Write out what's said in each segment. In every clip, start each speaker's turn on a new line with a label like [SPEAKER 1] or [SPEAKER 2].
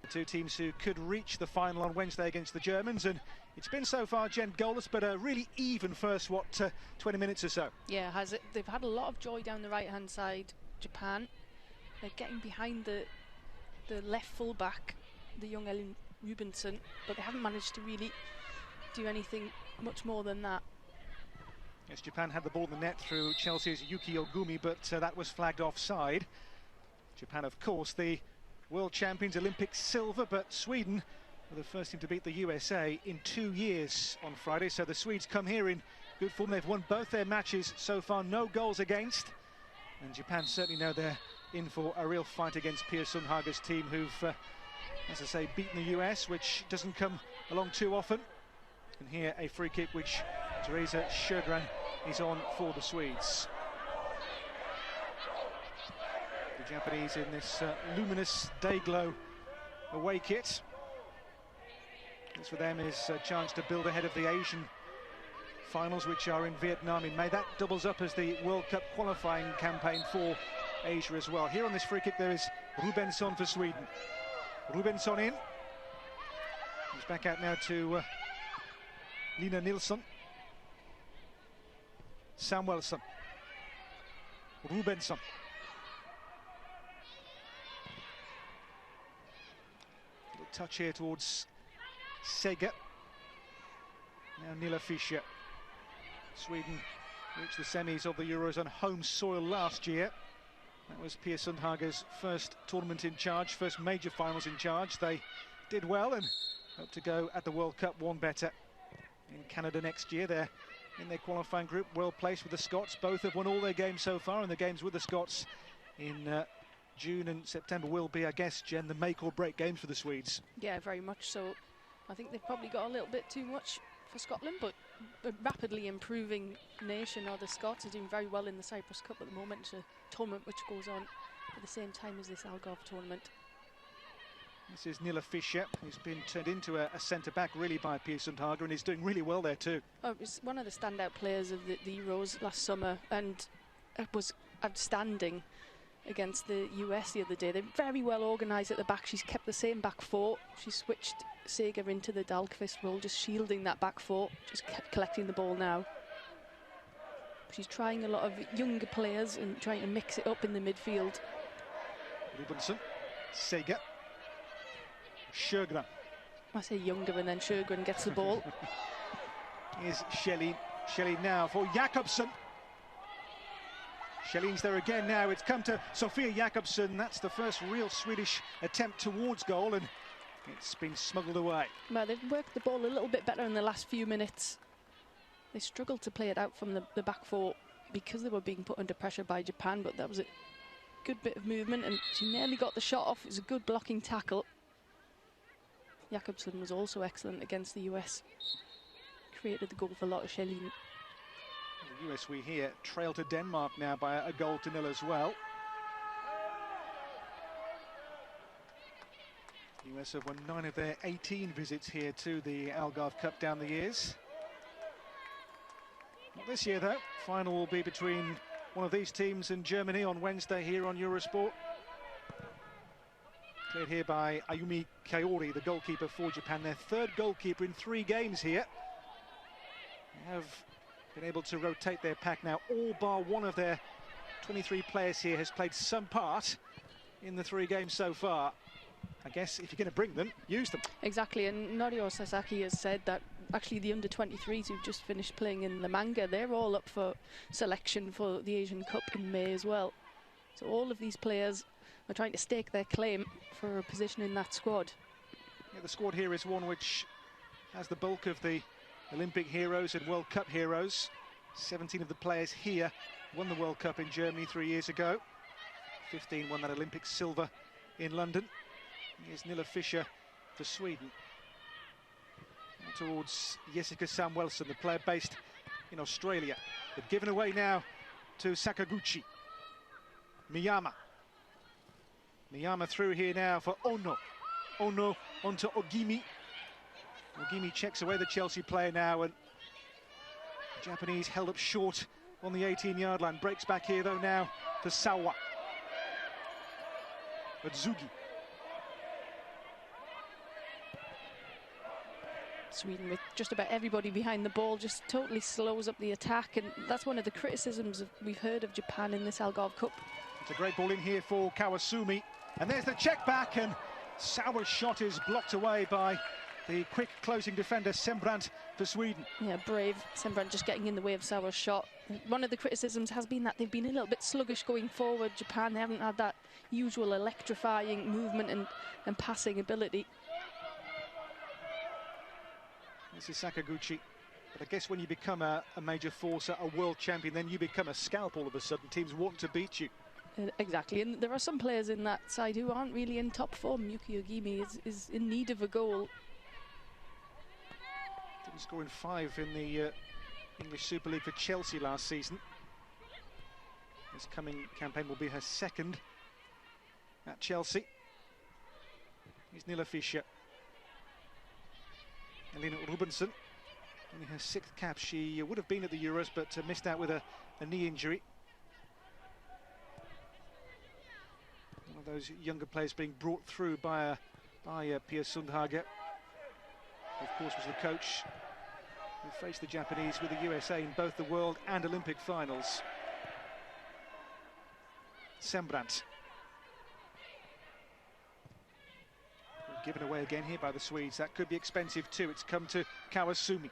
[SPEAKER 1] two teams who could reach the final on Wednesday against the Germans, and it's been so far, Jen, goalless, but a really even first, 20 minutes or so.
[SPEAKER 2] Yeah, has it? They've had a lot of joy down the right-hand side, Japan. They're getting behind the left full-back, the young Ellen Rubinson, but they haven't managed to really do anything much more than that.
[SPEAKER 1] Yes, Japan had the ball in the net through Chelsea's Yuki Ogumi, but that was flagged offside. Japan, of course, the world champions, Olympic silver, but Sweden were the first team to beat the USA in 2 years on Friday. So the Swedes come here in good form. They've won both their matches so far, no goals against. And Japan certainly know they're in for a real fight against Pia Sundhage's team, who've, as I say, beaten the US, which doesn't come along too often. And here a free kick which Teresa Sjögren is on for the Swedes. The Japanese in this luminous day glow away kit. This for them is a chance to build ahead of the Asian finals, which are in Vietnam in May. That doubles up as the World Cup qualifying campaign for Asia as well. Here on this free kick there is Rubensson for Sweden. Rubensson in. He's back out now to Lina Nilsson. Samuelsson. Rubensson. Little touch here towards Seger. Now Nilla Fischer. Sweden reached the semis of the Euros on home soil last year. That was Pia Sundhage's first tournament in charge, first major finals in charge. They did well and hope to go at the World Cup one better in Canada next year. They're in their qualifying group, well placed with the Scots. Both have won all their games so far, and the games with the Scots in June and September will be, I guess, Jen, the make or break games for the Swedes.
[SPEAKER 2] Yeah, very much so. I think they've probably got a little bit too much for Scotland, but a rapidly improving nation are the Scots. Are doing very well in the Cyprus Cup at the moment. It's a tournament which goes on at the same time as this Algarve tournament.
[SPEAKER 1] This is Nilla Fischer, who's been turned into a centre-back really by Pia Sundhage, and he's doing really well there too.
[SPEAKER 2] Oh, it was one of the standout players of the Euros last summer, and it was outstanding against the US the other day. They're very well organised at the back. She's kept the same back four. She switched Seger into the Dahlqvist role, just shielding that back four, just kept collecting the ball now. She's trying a lot of younger players and trying to mix it up in the midfield.
[SPEAKER 1] Rubensson, Seger, Sjögren.
[SPEAKER 2] I say younger, and then Sjögren gets the ball.
[SPEAKER 1] Here's Schelin. Schelin now for Jakobsen. Schelin's there again now. It's come to Sofia Jakobsen. That's the first real Swedish attempt towards goal, and it's been smuggled away.
[SPEAKER 2] Well, they've worked the ball a little bit better in the last few minutes. They struggled to play it out from the back four because they were being put under pressure by Japan, but that was a good bit of movement, and she nearly got the shot off. It was a good blocking tackle. Jakobsen was also excellent against the US. Created the goal for Lotte Schelin.
[SPEAKER 1] The US, we hear, trail to Denmark now by a goal to nil as well. The US have won 9 of their 18 visits here to the Algarve Cup down the years. Not this year though. Final will be between one of these teams and Germany on Wednesday here on Eurosport. Cleared here by Ayumi Kaori, the goalkeeper for Japan, their third goalkeeper in 3 games here. They have been able to rotate their pack now. All bar one of their 23 players here has played some part in the 3 games so far. I guess if you're going to bring them, use them.
[SPEAKER 2] Exactly, and Norio Sasaki has said that actually the under-23s who've just finished playing in the manga, they're all up for selection for the Asian Cup in May as well. So all of these players are trying to stake their claim for a position in that squad.
[SPEAKER 1] Yeah, the squad here is one which has the bulk of the Olympic heroes and World Cup heroes. 17 of the players here won the World Cup in Germany 3 years ago. 15 won that Olympic silver in London. Here's Nilla Fischer for Sweden. Towards Jessica Samuelsson, the player based in Australia. But given away now to Sakaguchi. Miyama. Miyama through here now for Ono. Ono onto Ogimi. Ogimi checks away the Chelsea player now, and the Japanese held up short on the 18-yard line. Breaks back here though now to Sawa. Atsugi.
[SPEAKER 2] Sweden, with just about everybody behind the ball, just totally slows up the attack, and that's one of the criticisms we've heard of Japan in this Algarve Cup.
[SPEAKER 1] It's a great ball in here for Kawasumi, and there's the check back, and Sauer's shot is blocked away by the quick closing defender Sembrant for Sweden.
[SPEAKER 2] Yeah, brave Sembrant just getting in the way of Sauer's shot. One of the criticisms has been that they've been a little bit sluggish going forward. Japan, they haven't had that usual electrifying movement and passing ability.
[SPEAKER 1] This is Sakaguchi. But I guess when you become a major force, a world champion, then you become a scalp all of a sudden. Teams want to beat you.
[SPEAKER 2] Exactly, and there are some players in that side who aren't really in top form. Yuki Ogimi is in need of a goal.
[SPEAKER 1] Didn't score in 5 in the English Super League for Chelsea last season. This coming campaign will be her second at Chelsea. Here's Nilla Fischer. Elina Rubensson, only her 6th cap. She would have been at the Euros, but missed out with a knee injury. One of those younger players being brought through by Pia Sundhage, who of course was the coach who faced the Japanese with the USA in both the World and Olympic finals. Sembrant. Given away again here by the Swedes. That could be expensive too. It's come to Kawasumi.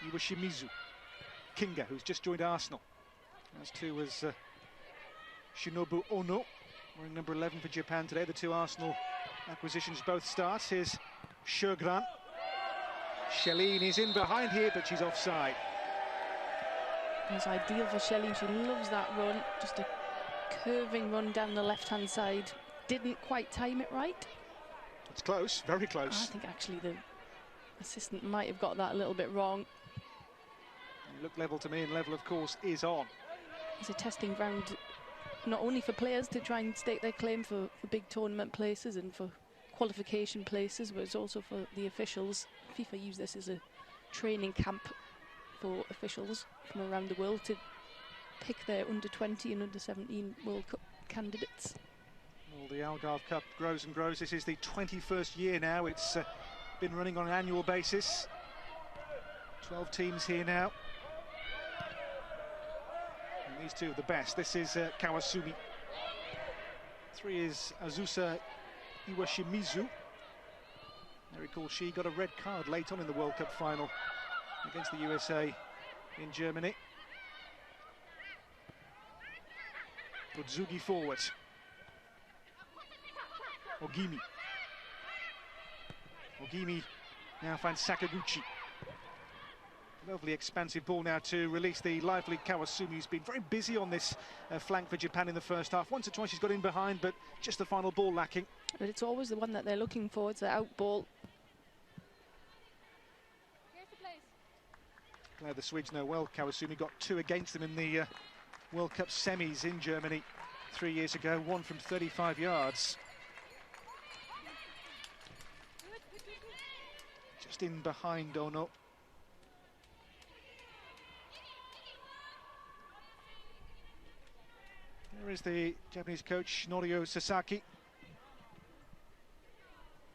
[SPEAKER 1] Iwashimizu. Kinga, who's just joined Arsenal. As too was Shinobu Ono, wearing number 11 for Japan today. The 2 Arsenal acquisitions both start. Here's Sjögran. Shelin is in behind here, but she's offside.
[SPEAKER 2] It's ideal for Shelin. She loves that run. Just a curving run down the left-hand side. Didn't quite time it right.
[SPEAKER 1] It's close, very close.
[SPEAKER 2] I think actually the assistant might have got that a little bit wrong.
[SPEAKER 1] It looked level to me, and level, of course, is on.
[SPEAKER 2] It's a testing ground not only for players to try and stake their claim for big tournament places and for qualification places, but it's also for the officials. FIFA use this as a training camp for officials from around the world to pick their under-20 and under-17 World Cup candidates.
[SPEAKER 1] Well, the Algarve Cup grows and grows. This is the 21st year now. It's been running on an annual basis. 12 teams here now. And these 2 are the best. This is Kawasumi. 3 is Azusa Iwashimizu. I recall she got a red card late on in the World Cup final against the USA in Germany. Otsugi forward. Ogimi. Ogimi now finds Sakaguchi. Lovely expansive ball now to release the lively Kawasumi, who's been very busy on this flank for Japan in the first half. Once or twice she's got in behind, but just the final ball lacking.
[SPEAKER 2] But it's always the one that they're looking for. It's the out ball.
[SPEAKER 1] Player the Swedes know well. Kawasumi got 2 against them in the World Cup semis in Germany 3 years ago, 1 from 35 yards. Just in behind Ono. There is the Japanese coach, Norio Sasaki.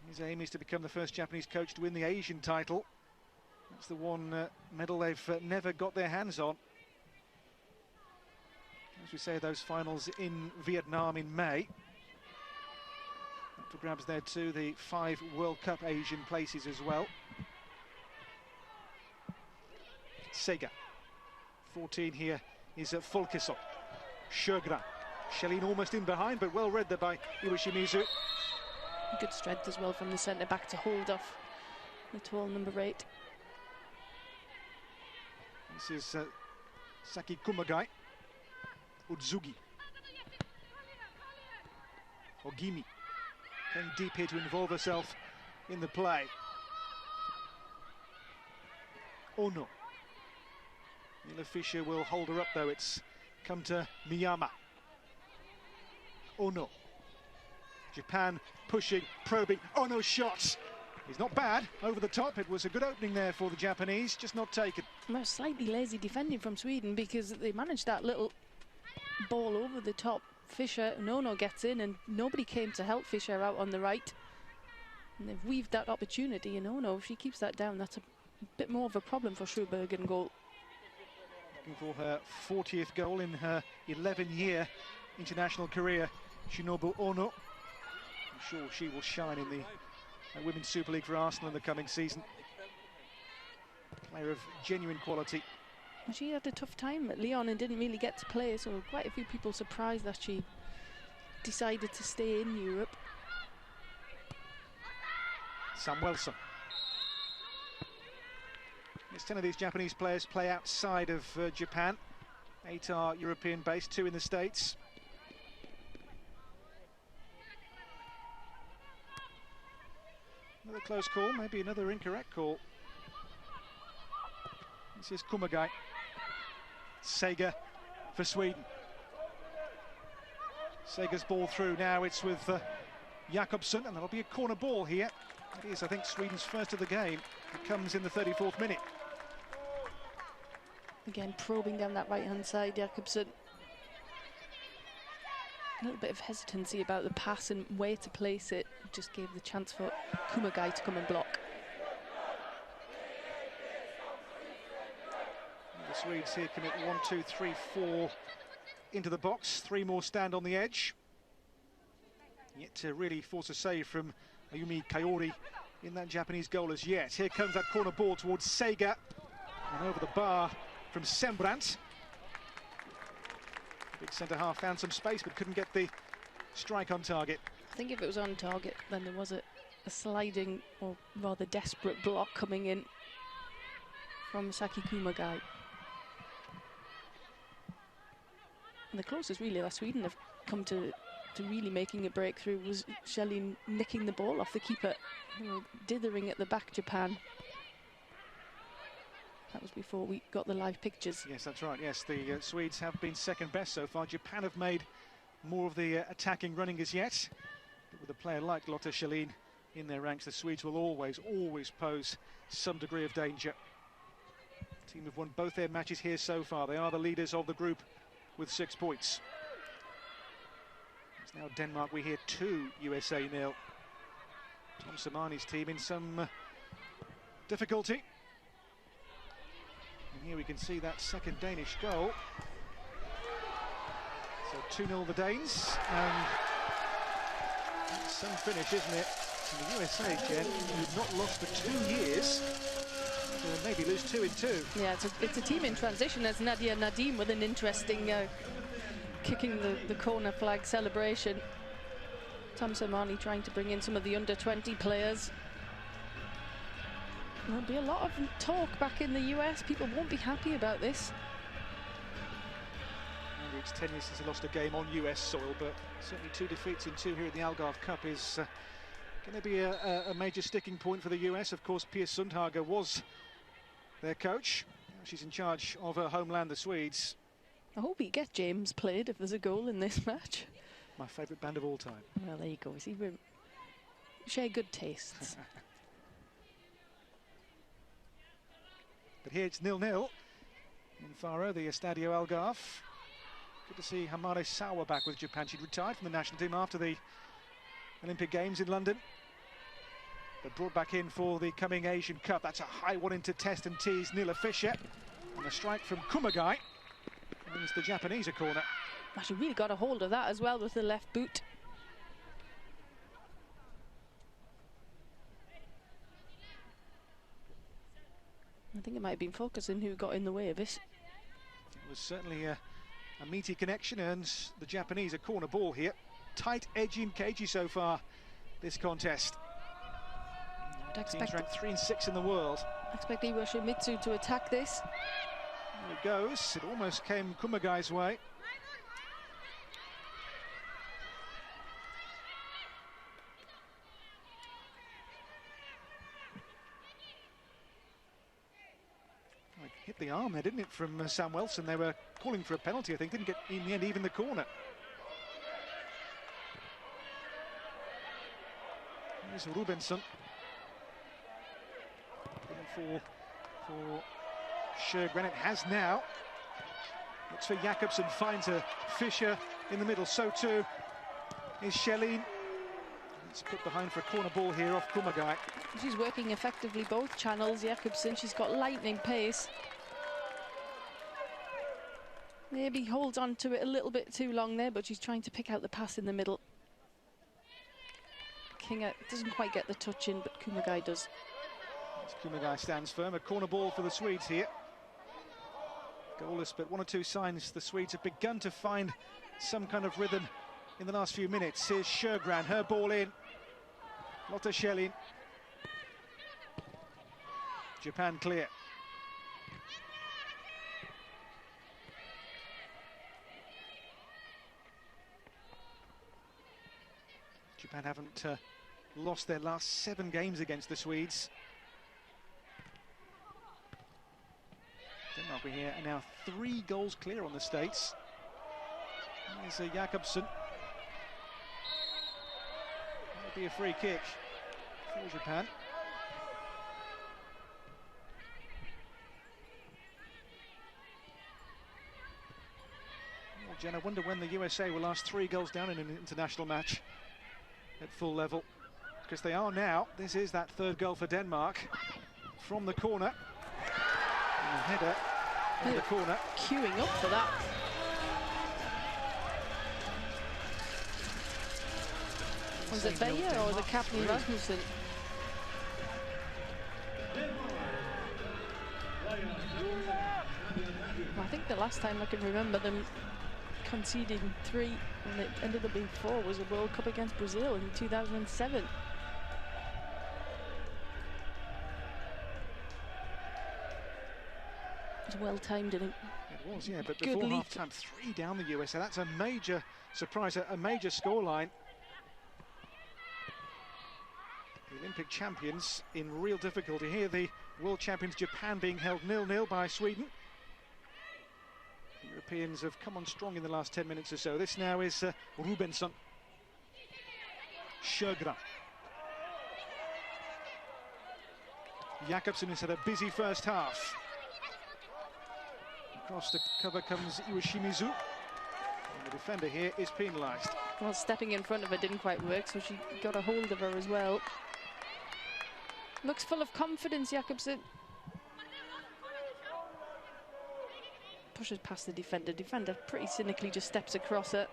[SPEAKER 1] His aim is to become the first Japanese coach to win the Asian title. That's the one medal they've never got their hands on. As we say, those finals in Vietnam in May. Up for grabs there too, the 5 World Cup Asian places as well. Sega. 14 here is Folkesson. Sjögran. Shelin almost in behind, but well read there by Iwashimizu.
[SPEAKER 2] Good strength as well from the centre-back to hold off the tall number 8.
[SPEAKER 1] This is Saki Kumagai. Otsugi. Ogimi. Playing deep here to involve herself in the play. Ono. Nilla Fischer will hold her up though. It's come to Miyama. Ono. Japan pushing, probing. Ono shot. He's not bad over the top. It was a good opening there for the Japanese, just not taken.
[SPEAKER 2] Well, slightly lazy defending from Sweden because they managed that little ball over the top. Fischer and Ono gets in and nobody came to help Fischer out on the right. And they've weaved that opportunity, you know. No, if she keeps that down, that's a bit more of a problem for Sjöberg in goal.
[SPEAKER 1] Looking for her 40th goal in her 11-year international career, Shinobu Ono. I'm sure she will shine in the Women's Super League for Arsenal in the coming season. Player of genuine quality.
[SPEAKER 2] Well, she had a tough time at Lyon and didn't really get to play, so quite a few people surprised that she decided to stay in Europe.
[SPEAKER 1] Samuelson. It's 10 of these Japanese players play outside of Japan. 8 are European based, 2 in the States. Another close call, maybe another incorrect call. This is Kumagai. Sega for Sweden. Sega's ball through now, it's with Jakobsen, and that'll be a corner ball here. It is, I think, Sweden's first of the game. It comes in the 34th minute.
[SPEAKER 2] Again, probing down that right-hand side, Jakobsen. A little bit of hesitancy about the pass and where to place it. Just gave the chance for Kumagai to come and block.
[SPEAKER 1] The Swedes here commit 1, 2, 3, 4 into the box. 3 more stand on the edge. Yet to really force a save from Ayumi Kaori in that Japanese goal as yet. Here comes that corner ball towards Sega. And over the bar from Sembrant. Big centre-half found some space but couldn't get the strike on target.
[SPEAKER 2] I think if it was on target, then there was a sliding or rather desperate block coming in from Saki Kumagai. And the closest really that Sweden have come to really making a breakthrough was Schelin nicking the ball off the keeper. You know, dithering at the back, Japan. That was before we got the live pictures.
[SPEAKER 1] Yes, that's right. Yes, the Swedes have been second best so far. Japan have made more of the attacking running as yet. But with a player like Lotta Schelin in their ranks, the Swedes will always pose some degree of danger. The team have won both their matches here so far. They are the leaders of the group with 6 points. It's now Denmark, we hear 2, USA 0. Tom Samani's team in some difficulty. And here we can see that second Danish goal. So 2-0 the Danes, and that's some finish, isn't it? And the USA, Jen, who've not lost for 2 years, maybe lose 2 in 2.
[SPEAKER 2] Yeah, it's a team in transition, as Nadia Nadim with an interesting kicking the corner flag celebration. Tom Samani trying to bring in some of the under-20 players. There'll be a lot of talk back in the US. People won't be happy about this.
[SPEAKER 1] Maybe it's 10 years since he lost a game on US soil, but certainly 2 defeats in 2 here at the Algarve Cup is going to be a major sticking point for the US. Of course, Pia Sundhage was their coach. Now she's in charge of her homeland, the Swedes.
[SPEAKER 2] I hope he gets James played if there's a goal in this match.
[SPEAKER 1] My favourite band of all time.
[SPEAKER 2] Well, there you go. See, we share good tastes.
[SPEAKER 1] But here it's 0-0 in Faro, the Estadio Algarve. Good to see Hamare Sawa back with Japan. She'd retired from the national team after the Olympic Games in London, but brought back in for the coming Asian Cup. That's a high one into test and tease Nila Fischer. And a strike from Kumagai. Wins the Japanese a corner.
[SPEAKER 2] Actually really got a hold of that as well with the left boot. I think it might have been focusing who got in the way of it.
[SPEAKER 1] It was certainly a meaty connection, earns the Japanese a corner ball here. Tight, edgy and cagey so far this contest. Teams ranked 3 and 6 in the world.
[SPEAKER 2] I expect Iwashimitsu to attack this.
[SPEAKER 1] There it goes. It almost came Kumagai's way. It hit the arm there, didn't it, from Samuelson? They were calling for a penalty, I think. Didn't get, in the end, even the corner. Here's Rubensson. For Sjögren, it has now. Looks for Jakobsen, finds a Fischer in the middle. So too is Schelin. It's put behind for a corner ball here off Kumagai.
[SPEAKER 2] She's working effectively both channels, Jakobsen. She's got lightning pace. Maybe holds on to it a little bit too long there, but she's trying to pick out the pass in the middle. Kinga doesn't quite get the touch in, but Kumagai does.
[SPEAKER 1] Kumagai stands firm. A corner ball for the Swedes here. Goalless, but one or two signs the Swedes have begun to find some kind of rhythm in the last few minutes. Here's Sjögran, her ball in. Lotta Schelin. Japan clear. Japan haven't lost their last 7 games against the Swedes. Denmark here are now 3 goals clear on the States. There's Jakobsen. That'll be a free kick for Japan. Well, Jen, I wonder when the USA will last 3 goals down in an international match at full level, because they are now. This is that 3rd goal for Denmark from the corner. And the header in the corner.
[SPEAKER 2] Queuing up for that. Was it Beyer or was it Captain Rasmussen? I think the last time I can remember them conceding 3 and it ended up being 4 was a World Cup against Brazil in 2007. It was well timed, didn't it?
[SPEAKER 1] It was, yeah, but before half-time, 3 down the USA. That's a major surprise, a major scoreline. The Olympic champions in real difficulty here. The world champions Japan being held 0-0 by Sweden. The Europeans have come on strong in the last 10 minutes or so. This now is Rubensson. Sjögran. Jakobsen has had a busy first half. Across the cover comes Iwashimizu. And the defender here is penalised.
[SPEAKER 2] Well, stepping in front of her didn't quite work, so she got a hold of her as well. Looks full of confidence, Jakobsen. Pushes past the defender. Defender pretty cynically just steps across it.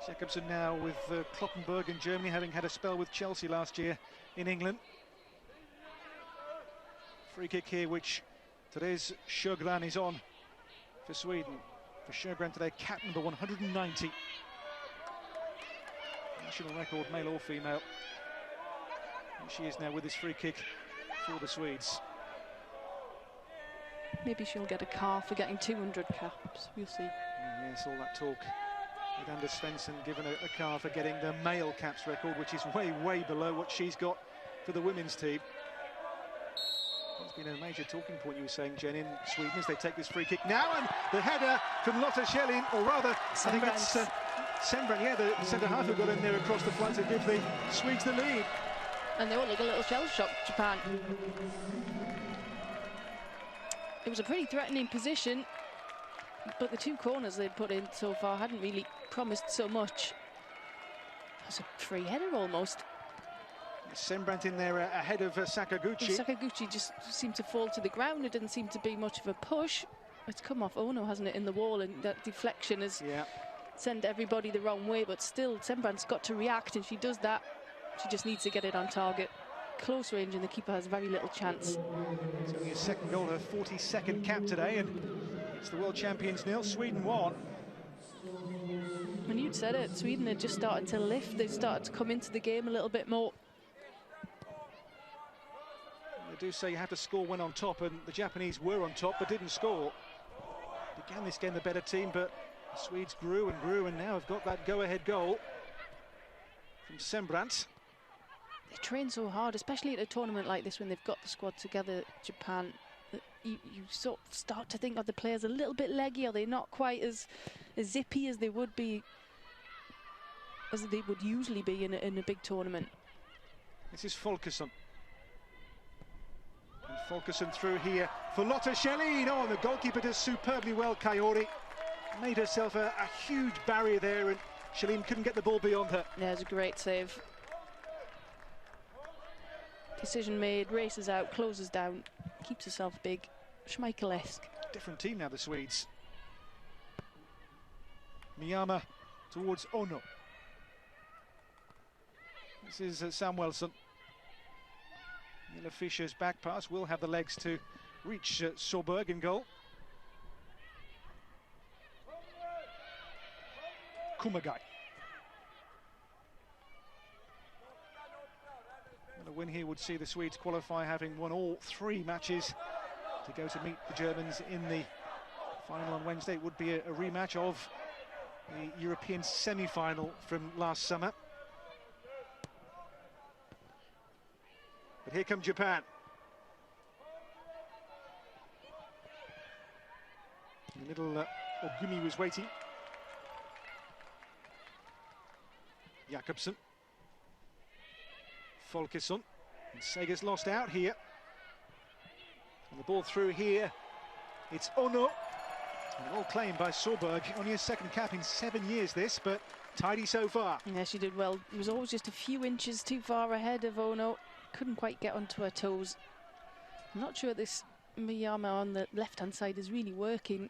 [SPEAKER 1] Jakobsen now with Kloppenburg in Germany, having had a spell with Chelsea last year in England. Free kick here, which today's Sjögran is on for Sweden. For Sjögran today, cap number 190. National record, male or female. And she is now with this free kick for the Swedes.
[SPEAKER 2] Maybe she'll get a car for getting 200 caps. We'll see.
[SPEAKER 1] Yes, all that talk with Anders Svensson given a car for getting the male caps record, which is way, way below what she's got for the women's team. It's been a major talking point, you were saying, Jen, in Sweden as they take this free kick now, and the header from Lotta Schelin, or rather, I think it's Sembrant, yeah, the centre-half who got in there across the flank to give the Swedes the lead.
[SPEAKER 2] And they all look a little shell-shocked, Japan. It was a pretty threatening position, but the 2 corners they'd put in so far hadn't really promised so much. That's a free header almost.
[SPEAKER 1] Sembrant in there ahead of Sakaguchi.
[SPEAKER 2] Sakaguchi just seemed to fall to the ground. It didn't seem to be much of a push. It's come off Ono, hasn't it, in the wall, and that deflection has sent everybody the wrong way, but still Sembrant's got to react, and she does that. She just needs to get it on target. Close range, and the keeper has very little chance.
[SPEAKER 1] It's only a 2nd goal, her 42nd cap today, and it's the world champions 0, Sweden 1.
[SPEAKER 2] And you'd said it, Sweden had just started to lift. They started to come into the game a little bit more.
[SPEAKER 1] They do say you have to score when on top, and the Japanese were on top but didn't score. Began this game the better team, but the Swedes grew and grew, and now have got that go-ahead goal from Sembrant.
[SPEAKER 2] They train so hard, especially at a tournament like this when they've got the squad together, Japan. You sort of start to think, are the players a little bit leggy? Are they not quite as zippy as they would be, as they would usually be in a big tournament?
[SPEAKER 1] This is Folkesson. And Folkesson through here for Lotta Schelin. Oh, and the goalkeeper does superbly well, Kaori. Made herself a huge barrier there and Shalene couldn't get the ball beyond her.
[SPEAKER 2] There's a great save. Decision made, races out, closes down, keeps herself big. Schmeichel-esque.
[SPEAKER 1] Different team now, the Swedes. Miyama towards Ono. This is Samuelsson. Miller Fischer's back pass will have the legs to reach Soberg in goal. Kumagai. And a win here would see the Swedes qualify, having won all 3 matches to go to meet the Germans in the final on Wednesday. It would be a rematch of the European semi-final from last summer. But here come Japan. In the middle, Ogumi was waiting. Jakobsen. Folkesson. And Sega's lost out here. And the ball through here. It's Ono. And all claimed by Soberg. Only his second cap in 7 years this, but tidy so far.
[SPEAKER 2] Yeah, she did well. It was always just a few inches too far ahead of Ono. Couldn't quite get onto her toes. I'm not sure this Miyama on the left-hand side is really working.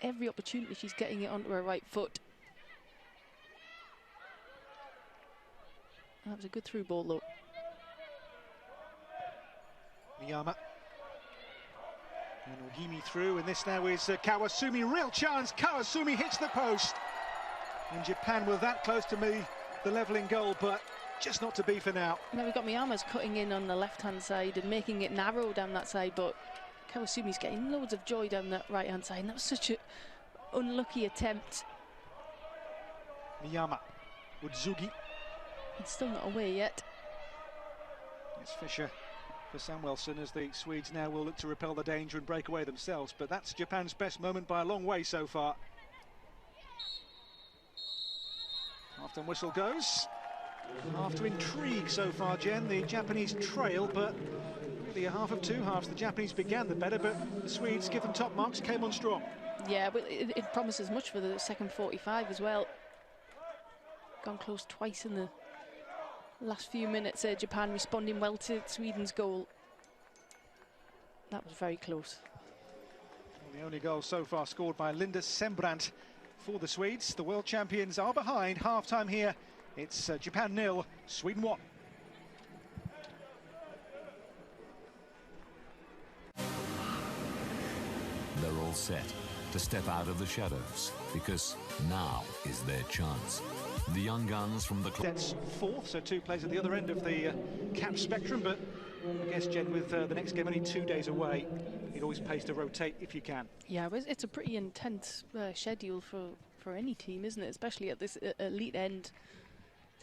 [SPEAKER 2] Every opportunity she's getting it onto her right foot. That was a good through ball though.
[SPEAKER 1] Miyama. And Ogimi through, and this now is Kawasumi. Real chance. Kawasumi hits the post. And Japan were that close to the levelling goal, but just not to be for now.
[SPEAKER 2] Now we've got Miyama's cutting in on the left-hand side and making it narrow down that side, but Kawasumi's getting loads of joy down that right-hand side, and that was such an unlucky attempt.
[SPEAKER 1] Miyama. Udzugi.
[SPEAKER 2] It's still not away yet.
[SPEAKER 1] It's Fischer for Samuelsson, as the Swedes now will look to repel the danger and break away themselves. But that's Japan's best moment by a long way so far. Half-time whistle goes. After intrigue so far, Jen, the Japanese trail, but really a half of 2 halves. The Japanese began the better, but the Swedes, given top marks, came on strong.
[SPEAKER 2] Yeah, but it promises much for the second 45 as well. Gone close twice in the last few minutes. Japan responding well to Sweden's goal. That was very close.
[SPEAKER 1] Well, the only goal so far scored by Linda Sembrant for the Swedes. The world champions are behind. Half-time here. It's Japan 0, Sweden 1.
[SPEAKER 3] They're all set to step out of the shadows, because now is their chance. The young guns from the club.
[SPEAKER 1] That's 4th, so 2 players at the other end of the cap spectrum, but I guess, Jen, with the next game only 2 days away, it always pays to rotate if you can.
[SPEAKER 2] Yeah, it's a pretty intense schedule for any team, isn't it? Especially at this elite end.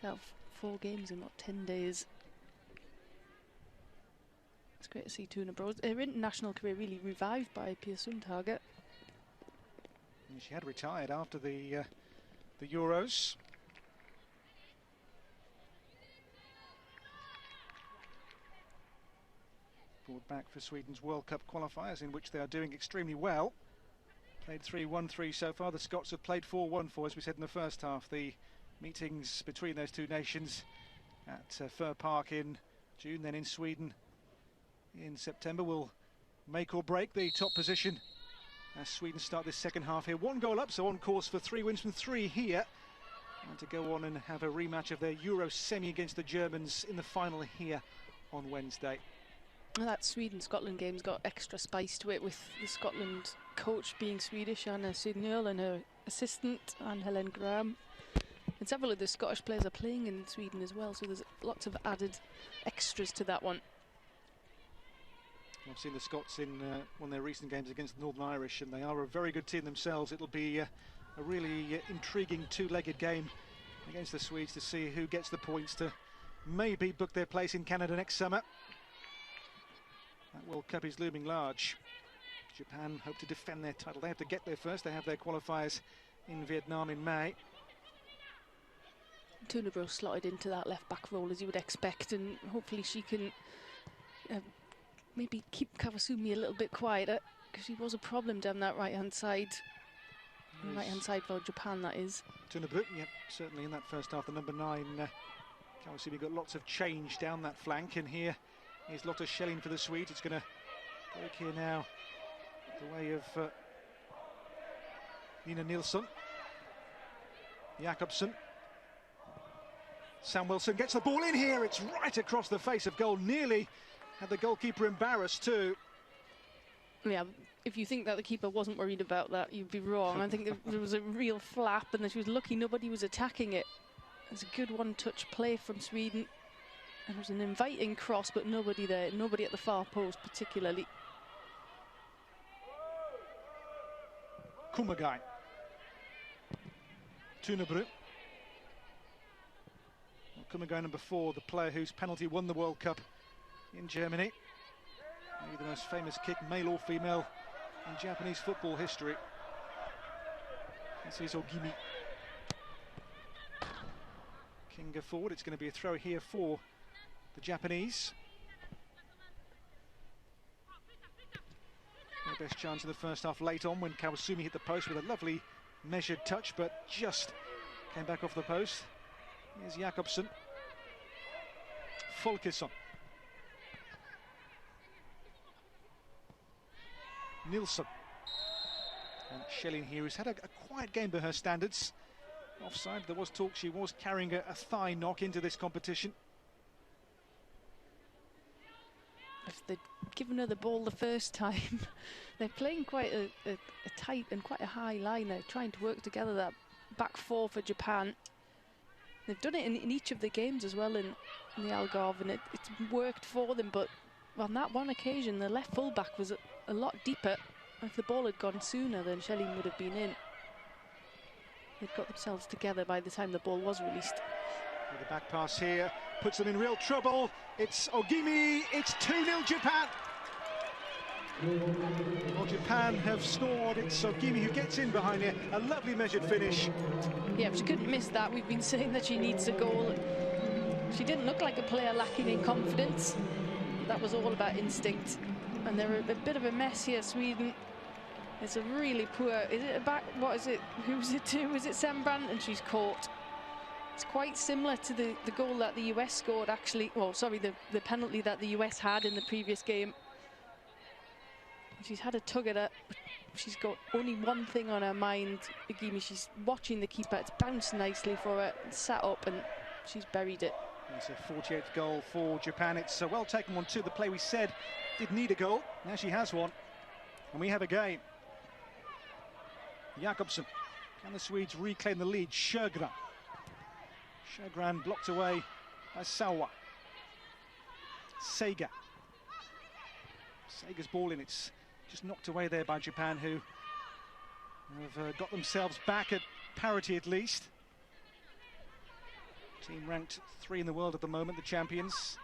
[SPEAKER 2] To have 4 games in, what, 10 days. It's great to see Tuna Bros. Her international career really revived by Pia Sundhage.
[SPEAKER 1] She had retired after the Euros. Forward back for Sweden's World Cup qualifiers, in which they are doing extremely well. Played 3-1-3 so far. The Scots have played 4-1-4, as we said in the first half. The meetings between those 2 nations at Fir Park in June, then in Sweden in September, will make or break the top position as Sweden start this second half here. 1 goal up, so on course for 3 wins from 3 here, and to go on and have a rematch of their Euro semi against the Germans in the final here on Wednesday.
[SPEAKER 2] Well, that Sweden-Scotland game's got extra spice to it, with the Scotland coach being Swedish, Anna Sydnöl, and her assistant, Anne-Helen Graham. And several of the Scottish players are playing in Sweden as well, so there's lots of added extras to that one.
[SPEAKER 1] I've seen the Scots in one of their recent games against the Northern Irish, and they are a very good team themselves. It'll be a really intriguing 2-legged game against the Swedes to see who gets the points to maybe book their place in Canada next summer. That World Cup is looming large. Japan hope to defend their title. They have to get there first. They have their qualifiers in Vietnam in May.
[SPEAKER 2] Tunebro slotted into that left-back role, as you would expect, and hopefully she can maybe keep Kawasumi a little bit quieter, because she was a problem down that right-hand side. Right-hand side for Japan, that is.
[SPEAKER 1] Tunabu, yeah, certainly in that first half, the number 9, Kawasumi got lots of change down that flank, and here is Lotta Schelling for the Swedes. It's going to break here now, the way of Nina Nilsson. Jakobsen. Sam Wilson gets the ball in here. It's right across the face of goal. Nearly had the goalkeeper embarrassed too.
[SPEAKER 2] Yeah, if you think that the keeper wasn't worried about that, you'd be wrong. I think there was a real flap, and that she was lucky nobody was attacking it. It was a good one-touch play from Sweden. And it was an inviting cross, but nobody there, nobody at the far post particularly.
[SPEAKER 1] Kumagai. Tunabru. Kumagai, number 4, the player whose penalty won the World Cup in Germany. Maybe the most famous kick, male or female, in Japanese football history. This is Ogimi. Kinga forward. It's going to be a throw here for the Japanese. Their best chance in the first half late on when Kawasumi hit the post with a lovely measured touch, but just came back off the post. Here's Jakobsen. Folkesson. Nilsson. And Schelling here has had a quiet game by her standards. Offside, there was talk she was carrying a thigh knock into this competition.
[SPEAKER 2] If they'd given her the ball the first time, they're playing quite a tight and quite a high line. They're trying to work together, that back 4 for Japan. They've done it in each of the games as well in the Algarve, and it's worked for them, but on that one occasion the left full-back was a lot deeper. If the ball had gone sooner, then Schelling would have been in. They'd got themselves together by the time the ball was released.
[SPEAKER 1] With the back pass here, puts them in real trouble. It's Ogimi, it's 2-0 Japan. Well, Japan have scored. It's Ogimi who gets in behind here. A lovely measured finish.
[SPEAKER 2] Yeah, she couldn't miss that. We've been saying that she needs a goal. She didn't look like a player lacking in confidence. That was all about instinct. And they're a bit of a mess here, Sweden. It's a really poor, is it a back, what is it, who's it to? Is it Sembrant? And she's caught. It's quite similar to the goal that the US scored, actually. Well, sorry, the penalty that the US had in the previous game. She's had a tug at it. She's got only one thing on her mind, Ogimi. She's watching the keeper. It's bounced nicely for her, sat up, and she's buried it.
[SPEAKER 1] It's a 48th goal for Japan. It's a well taken one too. The play we said did need a goal. Now she has one. And we have a game. Jakobsen. Can the Swedes reclaim the lead? Sjögran. Sjögran blocked away by Sawa. Sega. Sega's ball in. It's just knocked away there by Japan, who have got themselves back at parity at least. Team ranked 3 in the world at the moment, the champions.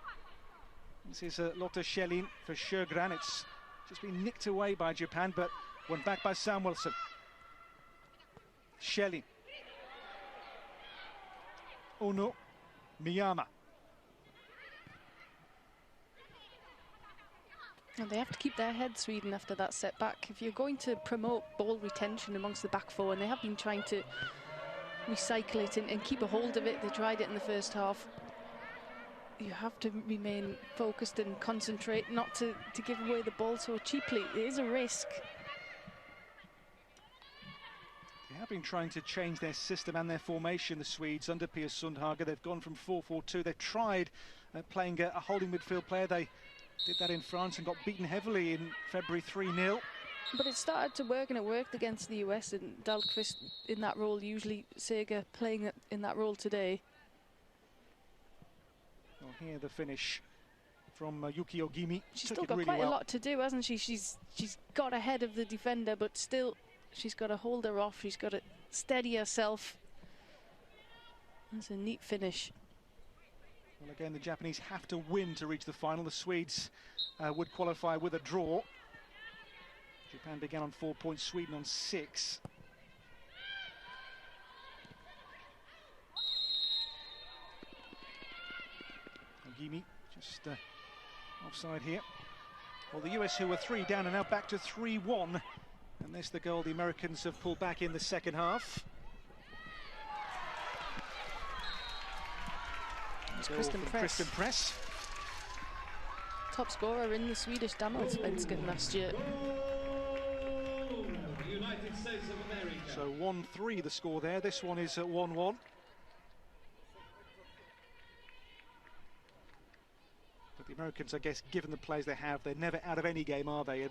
[SPEAKER 1] This is Lotta Schelling for Sjögran. It's just been nicked away by Japan, but won back by Samuelsson. Schelling. Ono. Miyama.
[SPEAKER 2] And they have to keep their head, Sweden, after that setback. If you're going to promote ball retention amongst the back 4, and they have been trying to recycle it and keep a hold of it. They tried it in the first half. You have to remain focused and concentrate, not to give away the ball so cheaply. It is a risk.
[SPEAKER 1] They have been trying to change their system and their formation, the Swedes, under Pia Sundhage. They've gone from 4-4-2. They've tried playing a holding midfield player. They did that in France and got beaten heavily in February 3-0.
[SPEAKER 2] But it started to work, and it worked against the US, and Dahlqvist in that role, usually Sega playing in that role today.
[SPEAKER 1] Well, here the finish from Yuki Ogimi.
[SPEAKER 2] She's still got quite a lot to do, hasn't she? She's got ahead of the defender, but still she's got to hold her off. She's got to steady herself. That's a neat finish.
[SPEAKER 1] Well, again, the Japanese have to win to reach the final. The Swedes would qualify with a draw. Japan began on 4 points, Sweden on 6. Ogimi just offside here. Well, the US, who were 3 down, are now back to 3-1 And this the goal the Americans have pulled back in the second half. Kristen Press.
[SPEAKER 2] Top scorer in the Swedish Damallsvenskan last year.
[SPEAKER 4] United States of America.
[SPEAKER 1] So 1-3 the score there. This one is 1-1. But the Americans, I guess, given the players they have, they're never out of any game, are they? And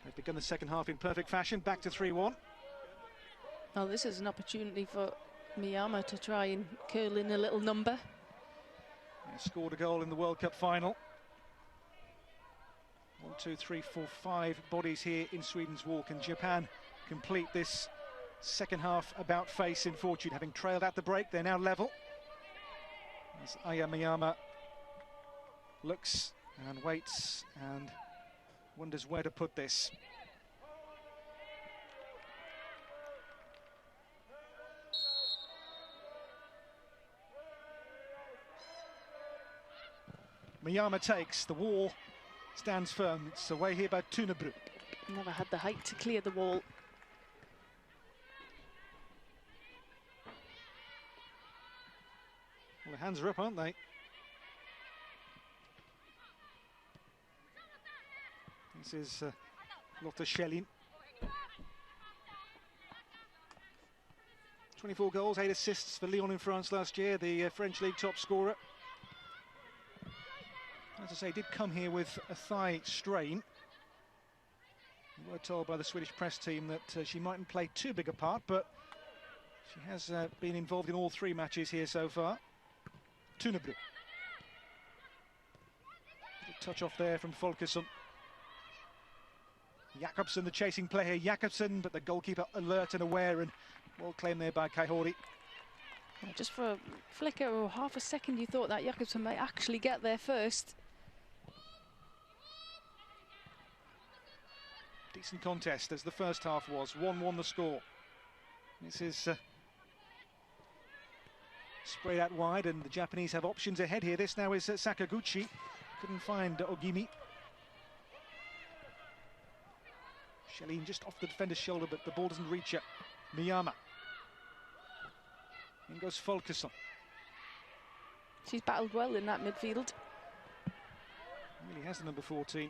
[SPEAKER 1] they've begun the second half in perfect fashion. Back to 3-1.
[SPEAKER 2] Well, this is an opportunity for Miyama to try and curl in a little number.
[SPEAKER 1] They scored a goal in the World Cup final. 1, 2, 3, 4, 5 bodies here in Sweden's wall. Can Japan complete this second half about face in fortune? Having trailed at the break, they're now level. As Aya Miyama looks and waits and wonders where to put this. Miyama takes, the wall stands firm. It's away here by Tunebro.
[SPEAKER 2] Never had the height to clear the wall.
[SPEAKER 1] Well, the hands are up, aren't they? This is Lotte Schelin. 24 goals, 8 assists for Lyon in France last year, the French league top scorer. As I say, did come here with a thigh strain. We were told by the Swedish press team that she mightn't play too big a part, but she has been involved in all 3 matches here so far. Tunebro. Touch off there from Folkesson. Jakobsen, the chasing play here. Jakobsen, but the goalkeeper alert and aware, and well claimed there by Kaihori.
[SPEAKER 2] Yeah, just for a flicker or half a second, you thought that Jakobsen might actually get there first.
[SPEAKER 1] Decent contest as the first half was. 1-1 the score. This is sprayed out wide, and the Japanese have options ahead here. This now is Sakaguchi. Couldn't find Ogimi. Schelin just off the defender's shoulder, but the ball doesn't reach her. Miyama. In goes Folkesson.
[SPEAKER 2] She's battled well in that midfield.
[SPEAKER 1] Really has the number 14.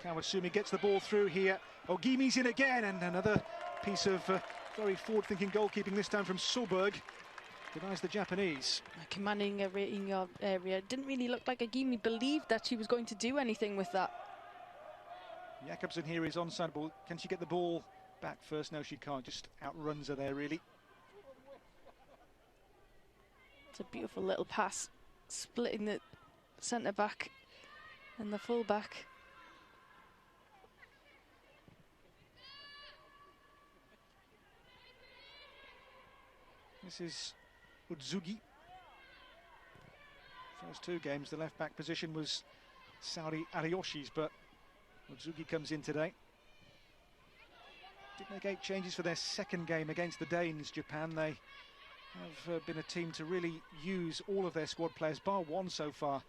[SPEAKER 1] Kawasumi gets the ball through here. Ogimi's in again, and another piece of very forward-thinking goalkeeping, this time from Soberg. Denies the Japanese.
[SPEAKER 2] Commanding a rating area. Didn't really look like Ogimi believed that she was going to do anything with that.
[SPEAKER 1] Jakobsen here is onside ball. Can she get the ball back first? No, she can't. Just outruns her there, really.
[SPEAKER 2] It's a beautiful little pass, splitting the centre-back and the full-back.
[SPEAKER 1] This is Udzugi. First 2 games, the left-back position was Saudi Ariyoshi's, but Udzugi comes in today. Did make 8 changes for their second game against the Danes, Japan. They have been a team to really use all of their squad players, bar 1 so far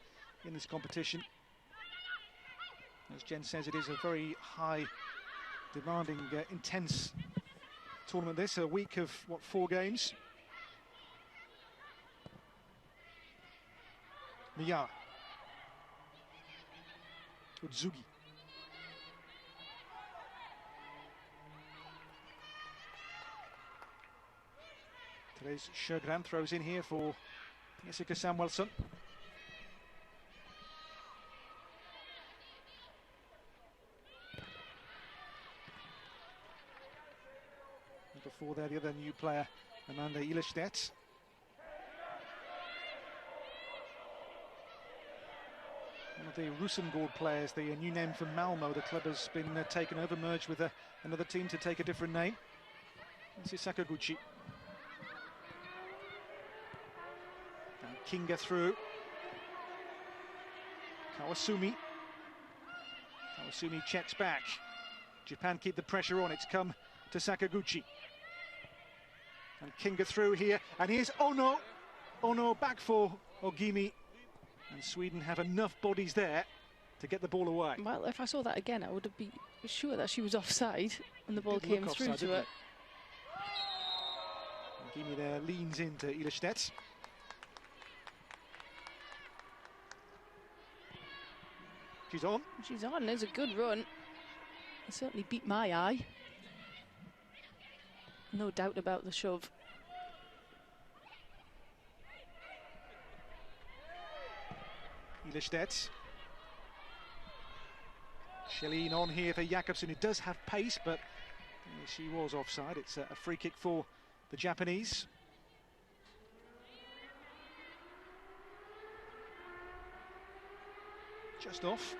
[SPEAKER 1] in this competition. As Jen says, it is a very high, demanding, intense tournament this, a week of, 4 games? Miya. Udzugi. Therese Sjögren throws in here for Jessica Samuelsson. Before there, the other new player, Amanda Ilestedt. One of the Rosengård players, the new name from Malmo. The club has been taken over, merged with another team to take a different name. This is Sakaguchi. And Kinga through. Kawasumi. Kawasumi checks back. Japan keep the pressure on. It's come to Sakaguchi. And Kinga through here. And here's Ono. Ono back for Ogimi. And Sweden have enough bodies there to get the ball away.
[SPEAKER 2] Well, if I saw that again, I would be was sure that she was offside when the ball came through to her.
[SPEAKER 1] Gimi there leans into Ilestedt. She's on.
[SPEAKER 2] She's on. There's a good run. It certainly beat my eye. No doubt about the shove.
[SPEAKER 1] Ilestedt. Schelin on here for Jakobsen, who does have pace, but she was offside. It's a free kick for the Japanese. Just off.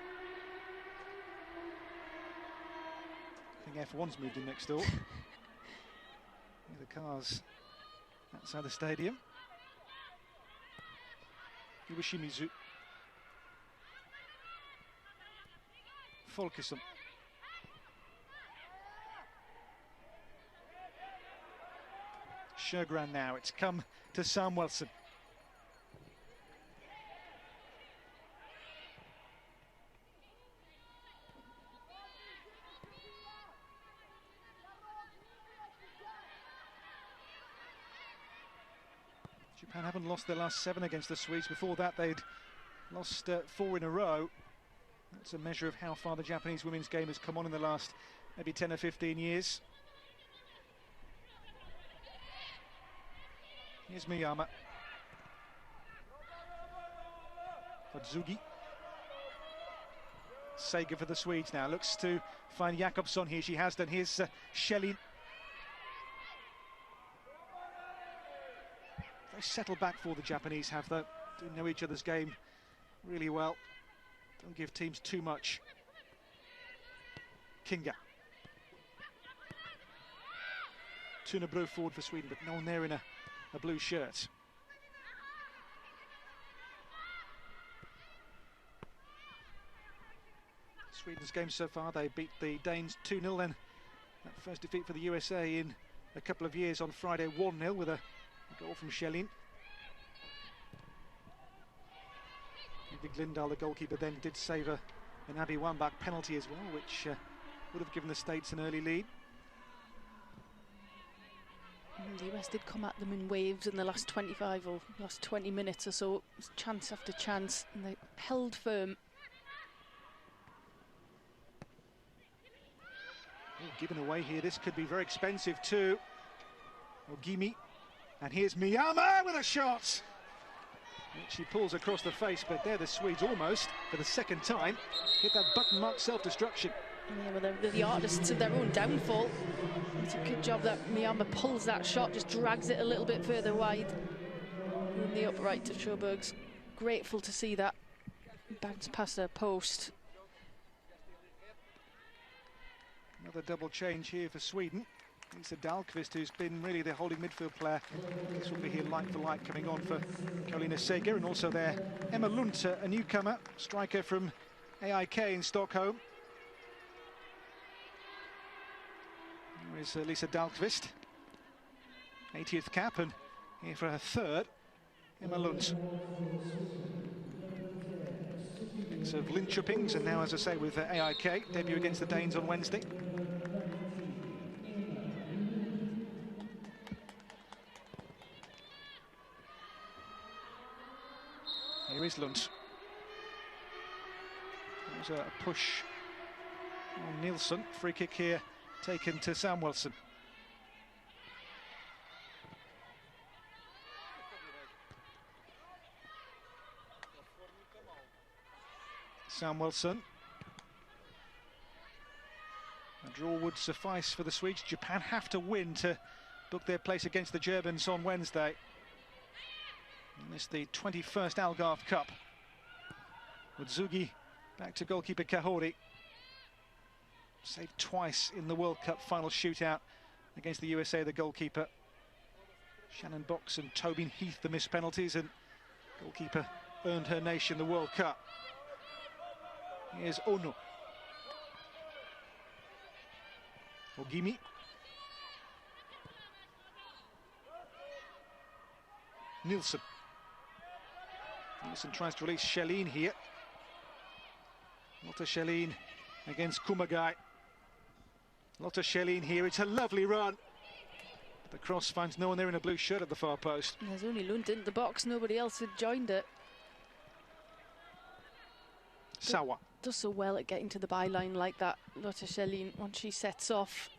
[SPEAKER 1] I think F1's moved in next door. The cars outside the stadium. Iwashimizu. Folkesson. Sjögran now. It's come to Samuelsson. Japan haven't lost their last 7 against the Swedes. Before that, they'd lost 4 in a row. That's a measure of how far the Japanese women's game has come on in the last maybe 10 or 15 years. Here's Miyama. Odzugi. Sager for the Swedes now. Looks to find Jakobsson here. She has done. Here's Schelin. Very settled back for the Japanese have, though. Do know each other's game really well. Don't give teams too much. Kinga. Tunebro forward for Sweden, but no one there in a blue shirt. Sweden's game so far, they beat the Danes 2-0, then that first defeat for the USA in a couple of years on Friday, 1-0 with a goal from Schelin. Big Lindahl, the goalkeeper, then did save an Abby Wambach penalty as well, which would have given the States an early lead.
[SPEAKER 2] The US did come at them in waves in the last 25 or last 20 minutes or so. It was chance after chance, and they held firm.
[SPEAKER 1] Given away here, this could be very expensive too. Ogimi, and here's Miyama with a shot. She pulls across the face, but there the Swedes almost, for the second time, hit that button marked self-destruction.
[SPEAKER 2] Yeah, well, they're the artists of their own downfall. It's a good job that Miyama pulls that shot, just drags it a little bit further wide. In the upright to Sjöberg's. Grateful to see that. Bounce past her post.
[SPEAKER 1] Another double change here for Sweden. Lisa Dahlqvist, who's been really the holding midfield player. This will be here like for like coming on for Carolina Seger, and also there Emma Lunt, a newcomer, striker from AIK in Stockholm. There is Lisa Dahlqvist, 80th cap, and here for her third, Emma Lunt. Mix of Linköpings, and now, as I say, with AIK, debut against the Danes on Wednesday. Here is Lund. There's a push on Nilsson. Free kick here taken to Samuelsson. Samuelsson. A draw would suffice for the Swedes. Japan have to win to book their place against the Germans on Wednesday. And it's the 21st Algarve Cup. Odzugi back to goalkeeper Kahori. Saved twice in the World Cup final shootout against the USA, the goalkeeper. Shannon Box and Tobin Heath the missed penalties, and goalkeeper earned her nation the World Cup. Here's Ono. Ogimi. Nilsson. Nilsson tries to release Schelin here. Lotta Schelin against Kumagai. Lotta Schelin here. It's a lovely run. The cross finds no one there in a blue shirt at the far post.
[SPEAKER 2] There's only Lund in the box. Nobody else had joined it.
[SPEAKER 1] Sawa.
[SPEAKER 2] Does so well at getting to the byline like that, Lotta Schelin, once she sets off.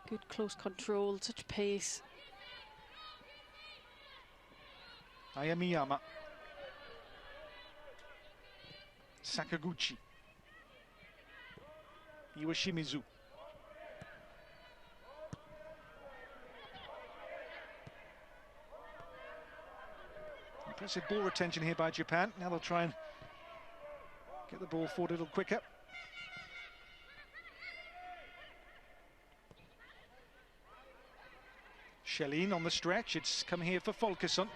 [SPEAKER 2] Good close control, such pace.
[SPEAKER 1] Ayamiyama. Sakaguchi. Iwashimizu. Impressive ball retention here by Japan. Now they'll try and get the ball forward a little quicker. Schelin on the stretch. It's come here for Folkesson.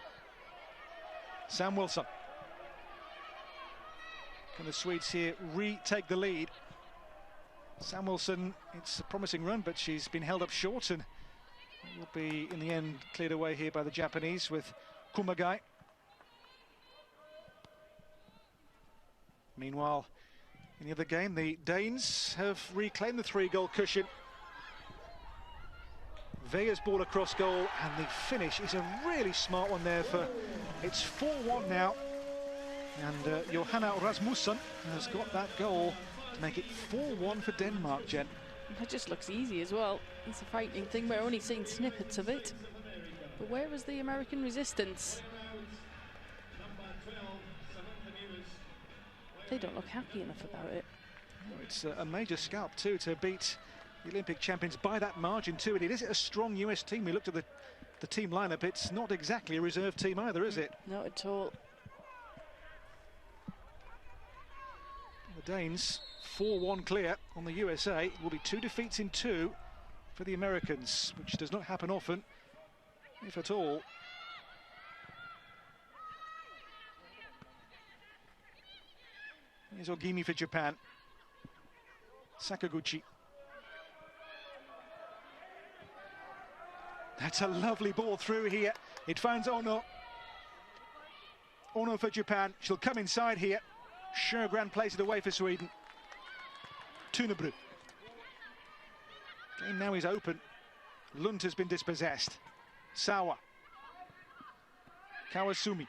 [SPEAKER 1] Sam Wilson. Can the Swedes here retake the lead? Sam Wilson, it's a promising run, but she's been held up short and will be in the end cleared away here by the Japanese with Kumagai. Meanwhile, in the other game, the Danes have reclaimed the 3-goal cushion. Veja's ball across goal, and the finish is a really smart one there. It's 4-1 now, and Johanna Rasmussen has got that goal to make it 4-1 for Denmark, Jen.
[SPEAKER 2] It just looks easy as well. It's a frightening thing. We're only seeing snippets of it. But where was the American resistance? They don't look happy enough about it.
[SPEAKER 1] Oh, it's a major scalp too to beat the Olympic champions by that margin too. And it is a strong US team. We looked at the team lineup. It's not exactly a reserve team either, is it?
[SPEAKER 2] Not at all.
[SPEAKER 1] The Danes 4-1 clear on the USA. It will be 2 defeats in 2 for the Americans, which does not happen often, if at all. Here's Ogimi for Japan. Sakaguchi. That's a lovely ball through here. It finds Ono. Ono for Japan. She'll come inside here. Sjögren plays it away for Sweden. Tunebro. Game now is open. Lund has been dispossessed. Sawa. Kawasumi.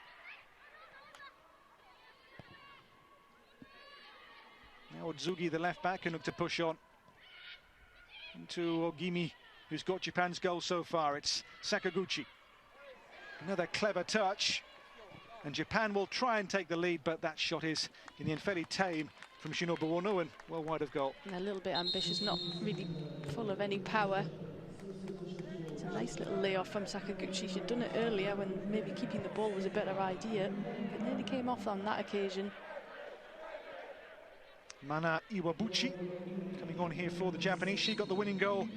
[SPEAKER 1] Now Otsugi, the left back, can look to push on. Into Ogimi, who's got Japan's goal so far. It's Sakaguchi. Another clever touch. And Japan will try and take the lead, but that shot is, in the end, fairly tame from Shinobu Ono and well wide of goal.
[SPEAKER 2] And a little bit ambitious, not really full of any power. It's a nice little layoff from Sakaguchi. She'd done it earlier when maybe keeping the ball was a better idea. It nearly came off on that occasion.
[SPEAKER 1] Mana Iwabuchi coming on here for the Japanese. She got the winning goal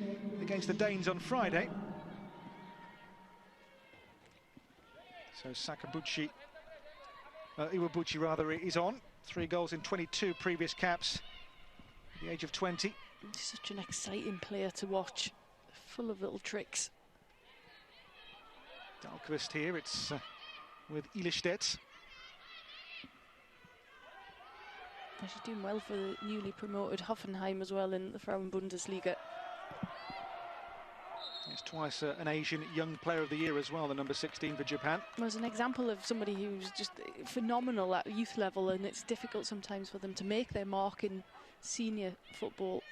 [SPEAKER 1] against the Danes on Friday. So Sakaguchi, Iwabuchi rather, is on. 3 goals in 22 previous caps at the age of 20.
[SPEAKER 2] Such an exciting player to watch, full of little tricks.
[SPEAKER 1] Dahlqvist here, it's with Ilestedt.
[SPEAKER 2] She's doing well for the newly promoted Hoffenheim as well in the Frauen-Bundesliga.
[SPEAKER 1] It's twice an Asian Young Player of the Year as well, the number 16 for Japan.
[SPEAKER 2] Well, as an example of somebody who's just phenomenal at youth level, and it's difficult sometimes for them to make their mark in senior football.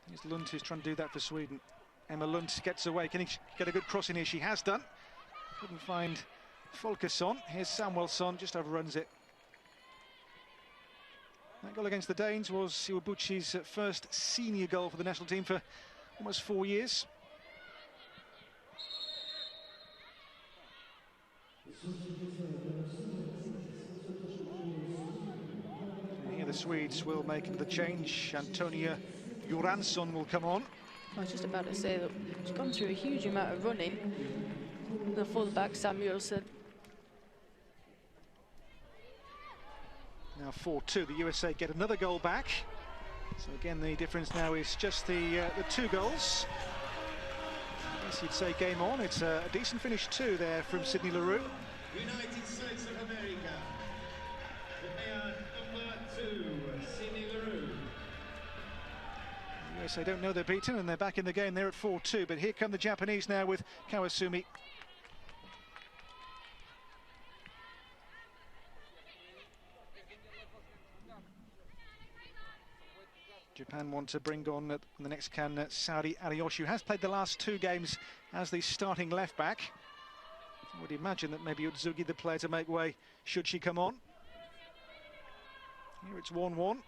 [SPEAKER 1] Here's Lund, who's trying to do that for Sweden. Emma Lund gets away. Can he get a good cross in here? She has done. Couldn't find Folkesson. Here's Samuelsson, just overruns it. That goal against the Danes was Iwabuchi's first senior goal for the national team for almost 4 years. And here the Swedes will make the change. Antonia Joransson will come on.
[SPEAKER 2] I was just about to say that she's gone through a huge amount of running. The fullback Samuelsson.
[SPEAKER 1] Now 4-2, the USA get another goal back. So again, the difference now is just the 2 goals. I guess you'd say game on. It's a decent finish too there from Sydney Leroux.
[SPEAKER 4] United States of America. The player number 2, Sydney Leroux.
[SPEAKER 1] USA don't know they're beaten, and they're back in the game. They're at 4-2, but here come the Japanese now with Kawasumi. Japan want to bring on the next can Saori Ariyoshi, who has played the last 2 games as the starting left back. I would imagine that maybe Otsugi, the player to make way, should she come on. Here it's 1-1.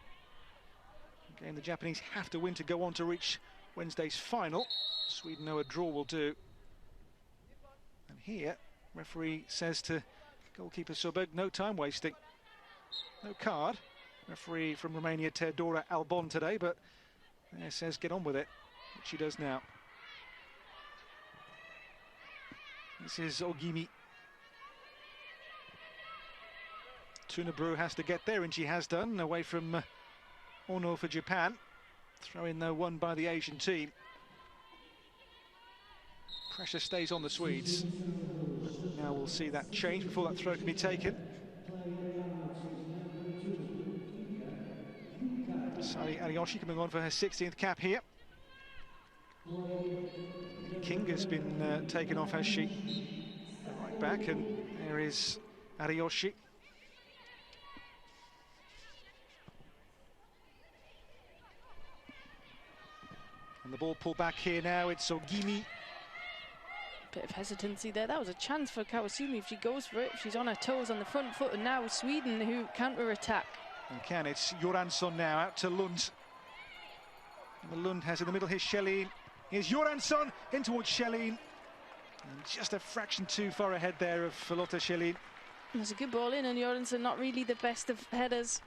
[SPEAKER 1] Game the Japanese have to win to go on to reach Wednesday's final. Sweden know a draw will do. And here, referee says to goalkeeper Soberg, no time wasting. No card. Referee from Romania, Teodora Albon today, but says get on with it, which she does now. This is Ogimi. Tunabru has to get there, and she has done, away from Ono for Japan. Throw in though won by the Asian team. Pressure stays on the Swedes. Now we'll see that change before that throw can be taken. Saori Ariyoshi coming on for her 16th cap here. Kinga's been taken off, has she? Right back, and there is Ariyoshi. And the ball pulled back here now, it's Ogimi.
[SPEAKER 2] Bit of hesitancy there. That was a chance for Kawasumi if she goes for it. She's on her toes on the front foot, and now Sweden who counter-attack.
[SPEAKER 1] And can, it's Göransson now out to Lund. And Lund has in the middle, here's Schelin. Here's Göransson in towards Schelin. And just a fraction too far ahead there of Lotta Schelin.
[SPEAKER 2] There's a good ball in, and Göransson not really the best of headers.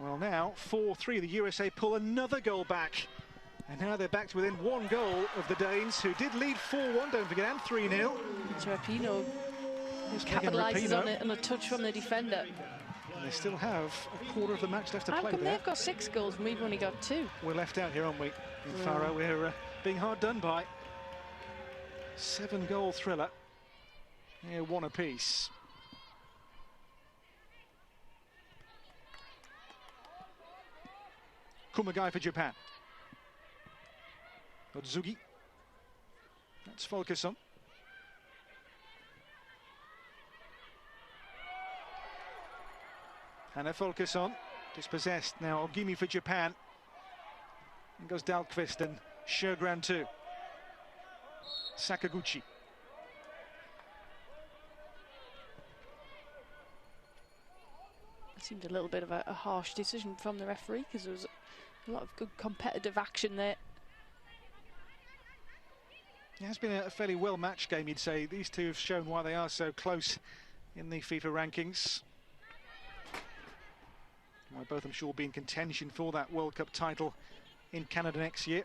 [SPEAKER 1] Well, now 4-3, the USA pull another goal back. And now they're back to within 1 goal of the Danes, who did lead 4-1, don't forget, and 3-0.
[SPEAKER 2] Rapinoe capitalises on it, and a touch from the defender.
[SPEAKER 1] And they still have a quarter of the match left to play.
[SPEAKER 2] How come
[SPEAKER 1] there.
[SPEAKER 2] they've got 6 goals and we've only got 2?
[SPEAKER 1] We're left out here, aren't we? In Faro, we're being hard done by. 7-goal thriller. Here, 1 apiece. Kumagai for Japan. Otsugi. That's Folkesson. Hanna Folkesson, dispossessed. Now Ogimi for Japan. And goes Dahlqvist and Sjögren too. Sakaguchi.
[SPEAKER 2] It seemed a little bit of a harsh decision from the referee, because there was a lot of good competitive action there.
[SPEAKER 1] It has been a fairly well-matched game, you'd say. These two have shown why they are so close in the FIFA rankings. Why both, I'm sure, will be in contention for that World Cup title in Canada next year.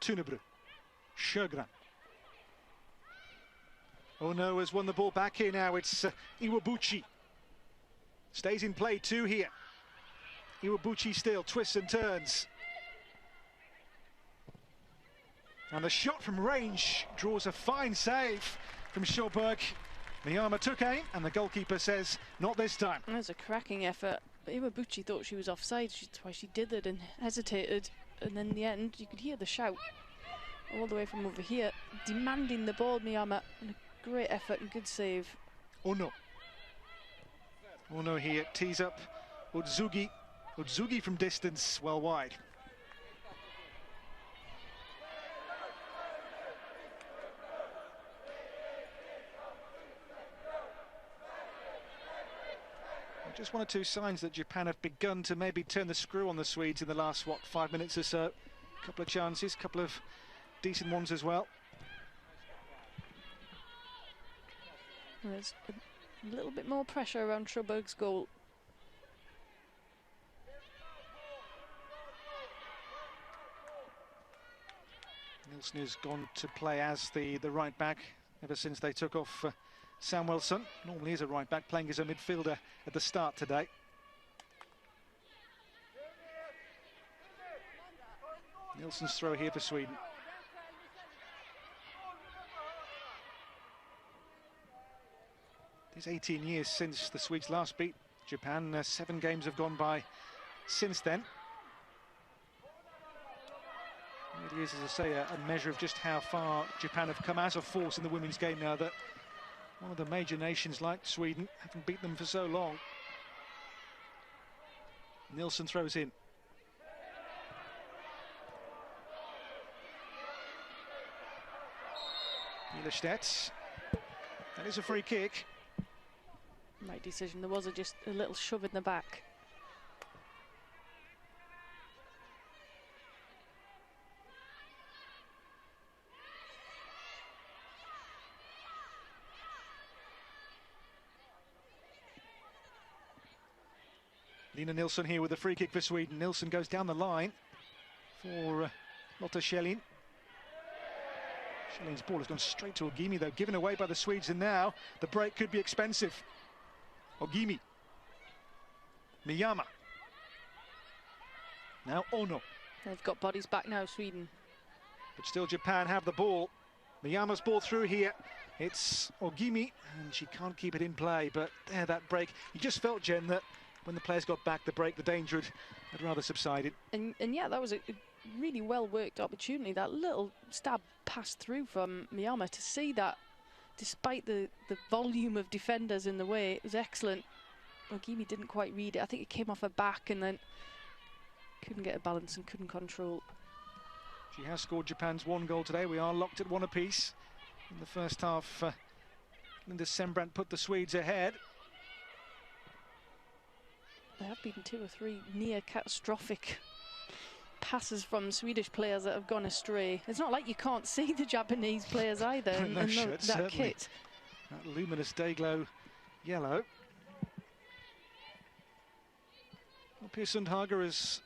[SPEAKER 1] Tunabru. Sjögren. Ono has won the ball back here now. It's Iwabuchi. Stays in play too here. Iwabuchi still twists and turns. And the shot from range draws a fine save from Sjöberg. Miyama took aim, and the goalkeeper says, not this time.
[SPEAKER 2] That was a cracking effort. But Iwabuchi thought she was offside. That's why she did it and hesitated. And then in the end, you could hear the shout all the way from over here, demanding the ball, Miyama. And a great effort and good save.
[SPEAKER 1] Ono. Ono here tees up Otsugi. Otsugi from distance, well wide. Just 1 or 2 signs that Japan have begun to maybe turn the screw on the Swedes in the last, 5 minutes or so. A couple of chances, a couple of decent ones as well.
[SPEAKER 2] There's a little bit more pressure around Sjöberg's goal.
[SPEAKER 1] Nilsson has gone to play as the right back ever since they took off Samuelsson. Normally is a right back, playing as a midfielder at the start today. Nilsson's throw here for Sweden. It's 18 years since the Swedes last beat Japan. 7 games have gone by since then. It is, as I say, a measure of just how far Japan have come as a force in the women's game now that one of the major nations like Sweden haven't beaten them for so long. Nilsson throws in. Ilestedt. That is a free kick.
[SPEAKER 2] Right decision. There was just a little shove in the back.
[SPEAKER 1] Lina Nilsson here with a free kick for Sweden. Nilsson goes down the line for Lotta Schelin. Schelin's ball has gone straight to Ogimi, though, given away by the Swedes, and now the break could be expensive. Ogimi. Miyama. Now Ono.
[SPEAKER 2] They've got bodies back now, Sweden.
[SPEAKER 1] But still Japan have the ball. Miyama's ball through here. It's Ogimi, and she can't keep it in play, but there, that break. You just felt, Jen, that when the players got back, the break, the danger had rather subsided.
[SPEAKER 2] And yeah, that was a really well-worked opportunity. That little stab passed through from Miyama. To see that, despite the volume of defenders in the way, it was excellent. Ogimi didn't quite read it. I think it came off her back and then couldn't get a balance and couldn't control.
[SPEAKER 1] She has scored Japan's 1 goal today. We are locked at 1 apiece. In the first half, Linda Sembrant put the Swedes ahead.
[SPEAKER 2] There have been 2 or 3 near catastrophic passes from Swedish players that have gone astray. It's not like you can't see the Japanese players either in
[SPEAKER 1] No,
[SPEAKER 2] that kit.
[SPEAKER 1] That luminous day-glow yellow. Well, Pia Sundhage has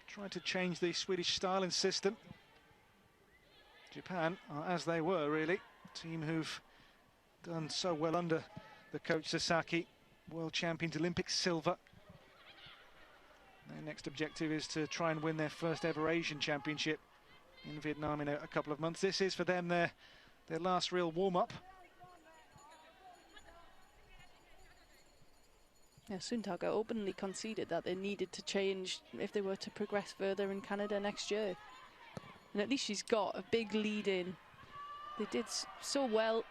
[SPEAKER 1] tried to change the Swedish style and system. Japan are as they were, really. Team who've done so well under the coach Sasaki. World champions, Olympic silver. Their next objective is to try and win their first ever Asian championship in Vietnam in a couple of months. This is for them their last real warm-up.
[SPEAKER 2] Yeah, Sundhage openly conceded that they needed to change if they were to progress further in Canada next year. And at least she's got a big lead in. They did so well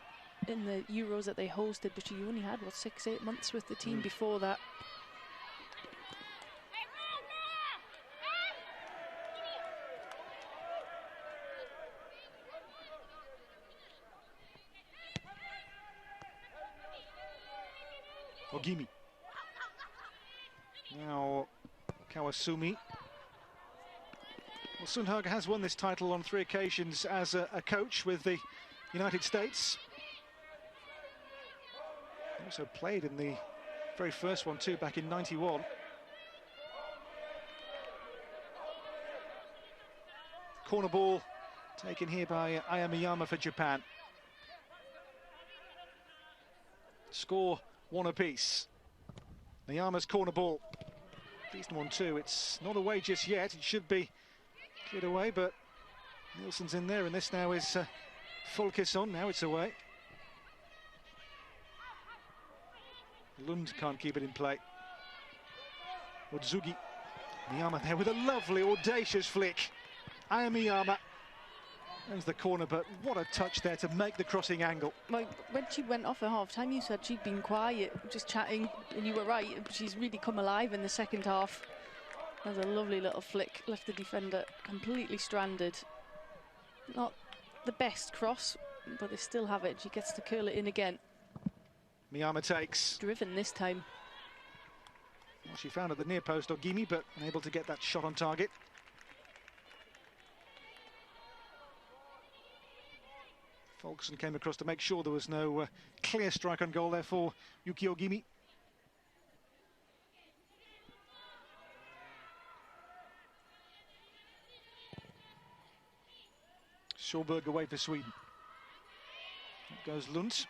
[SPEAKER 2] in the Euros that they hosted, but she only had, what, 6-8 months with the team before that.
[SPEAKER 1] Ogimi. Now Kawasumi. Well, Sundhage has won this title on 3 occasions as a coach with the United States. He also played in the very first one too, back in '91. Corner ball taken here by Aya Miyama for Japan. Score 1 apiece. Miyama's corner ball. Decent one too. It's not away just yet. It should be cleared away, but Nilsson's in there, and this now is full kiss on. Now it's away. Lund can't keep it in play. Odzugi. Miyama there with a lovely, audacious flick. Aya Miyama. There's the corner, but what a touch there to make the crossing angle.
[SPEAKER 2] Well, when she went off at half-time, you said she'd been quiet, just chatting, and you were right. She's really come alive in the second half. There's a lovely little flick, left the defender completely stranded. Not the best cross, but they still have it. She gets to curl it in again.
[SPEAKER 1] Miyama takes.
[SPEAKER 2] Driven this time.
[SPEAKER 1] Well, she found at the near post Ogimi, but unable to get that shot on target. Folkesson came across to make sure there was no clear strike on goal there for Yuki Ogimi. Sjöberg away for Sweden. Up goes Lund.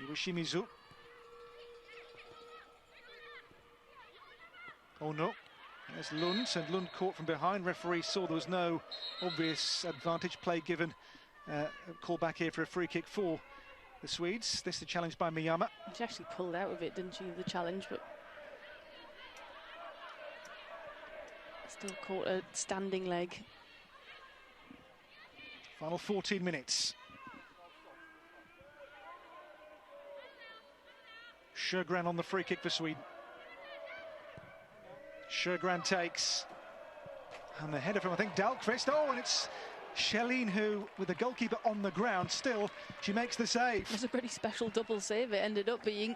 [SPEAKER 1] Iwashimizu. Oh no. There's Lund, and Lund caught from behind. Referee saw there was no obvious advantage play given call back here for a free kick for the Swedes. This is the challenge by Miyama.
[SPEAKER 2] She actually pulled out of it, didn't she, the challenge, but still caught a standing leg.
[SPEAKER 1] Final 14 minutes. Sjögren on the free kick for Sweden. Sjögren takes, and the header from, I think, Dahlqvist. Oh, and it's Kjellin who, with the goalkeeper on the ground, still, she makes the save.
[SPEAKER 2] It was a pretty special double save, it ended up being.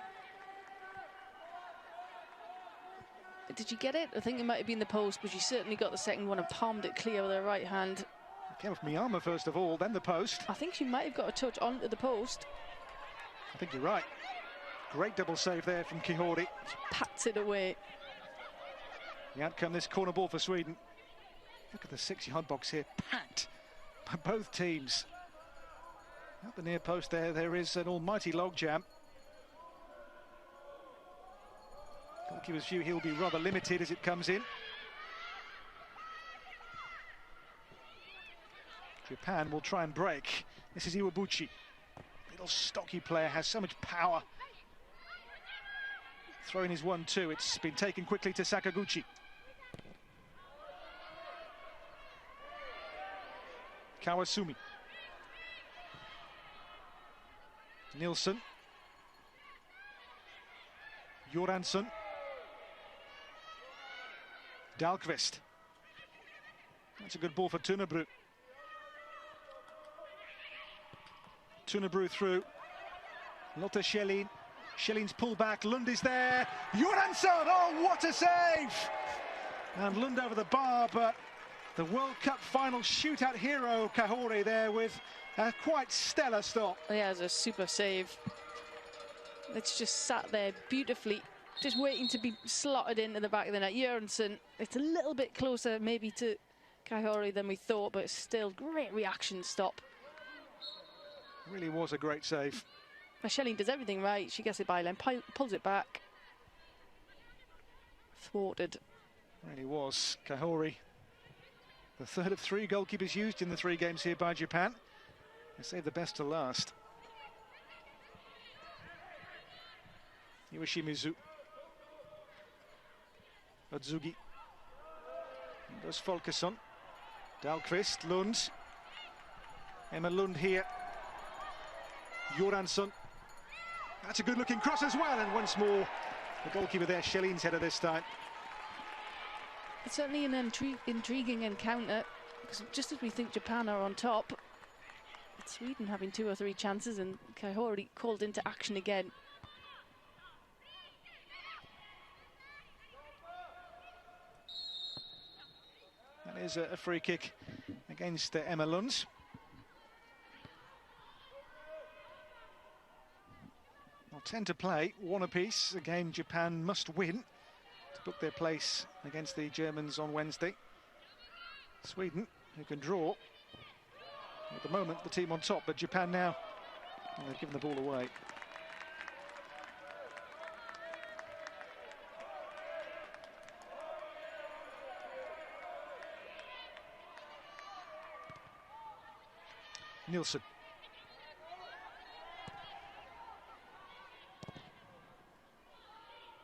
[SPEAKER 2] Did you get it? I think it might have been the post, but she certainly got the second one and palmed it clear with her right hand.
[SPEAKER 1] It came off Miyama first of all, then the post.
[SPEAKER 2] I think she might have got a touch onto the post.
[SPEAKER 1] I think you're right. Great double save there from Kihori.
[SPEAKER 2] She pats it away.
[SPEAKER 1] The outcome, this corner ball for Sweden. Look at the 6-yard box here, packed by both teams. At the near post there is an almighty logjam. Goalkeeper's view, he'll be rather limited as it comes in. Japan will try and break. This is Iwabuchi. Little stocky player, has so much power. Throwing his 1-2, it's been taken quickly to Sakaguchi. Kawasumi. Nilsson. Joransson. Dahlqvist. That's a good ball for Tunebro. Tunebro through. Lotta Kjellin. Kjellin's pulled back. Lund is there. Joransson! Oh, what a save! And Lund over the bar, but the World Cup final shootout hero, Kahori, there with a quite stellar stop.
[SPEAKER 2] Yeah, it was a super save. It's just sat there beautifully, just waiting to be slotted into the back of the net. Joransson, it's a little bit closer maybe to Kahori than we thought, but still great reaction stop.
[SPEAKER 1] Really was a great save.
[SPEAKER 2] Kjellin does everything right. She gets it by line, pulls it back. Thwarted.
[SPEAKER 1] Really was. Kahori, the third of 3 goalkeepers used in the 3 games here by Japan. They saved the best to last. Iwashimizu. Otsugi. And goes Folkesson. Dahlqvist, Lund. Emma Lund here. Joransson. That's a good looking cross as well, and once more the goalkeeper there, Kjellin's header this time.
[SPEAKER 2] It's certainly an intriguing encounter, because just as we think Japan are on top, it's Sweden having 2 or 3 chances, and Kahori called into action again.
[SPEAKER 1] That is a free kick against Emma Lund. Well, 10 to play, 1 apiece. A game Japan must win to book their place against the Germans on Wednesday. Sweden, who can draw. At the moment, the team on top, but Japan now, well, they've given the ball away. Nilsson.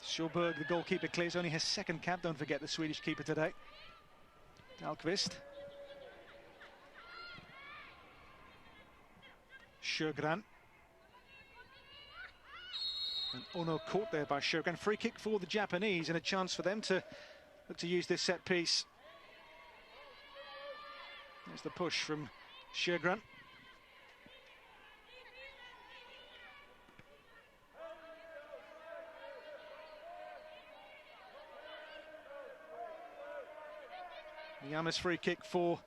[SPEAKER 1] Sjöberg, the goalkeeper, clears only his 2nd cap. Don't forget the Swedish keeper today. Dahlqvist. Sjögren. And Ono caught there by Sjögren. Free kick for the Japanese and a chance for them to look to use this set piece. There's the push from Sjögren. Miyama's free kick for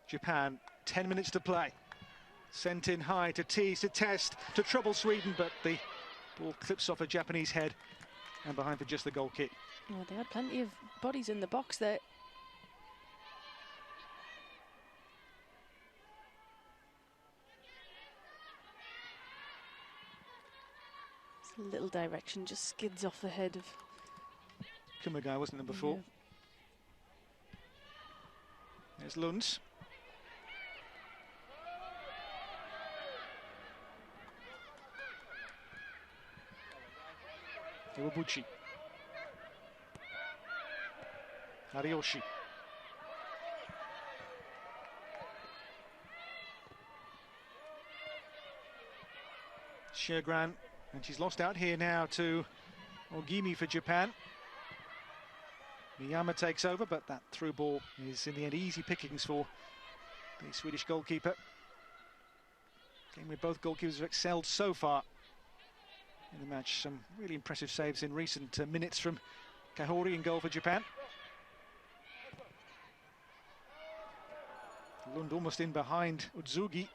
[SPEAKER 1] Japan. 10 minutes to play. Sent in high to tease, to test, to trouble Sweden, but the ball clips off a Japanese head and behind for just the goal kick.
[SPEAKER 2] Well, they had plenty of bodies in the box there. It's a little direction, just skids off the head of
[SPEAKER 1] Kumagai, wasn't there before?
[SPEAKER 2] Yeah.
[SPEAKER 1] There's Lund. Iwabuchi. Ariyoshi. Shergran, and she's lost out here now to Ogimi for Japan. Miyama takes over, but that through ball is in the end easy pickings for the Swedish goalkeeper. Game where both goalkeepers have excelled so far in the match. Some really impressive saves in recent minutes from Kahori in goal for Japan. Lund almost in behind Udzugi.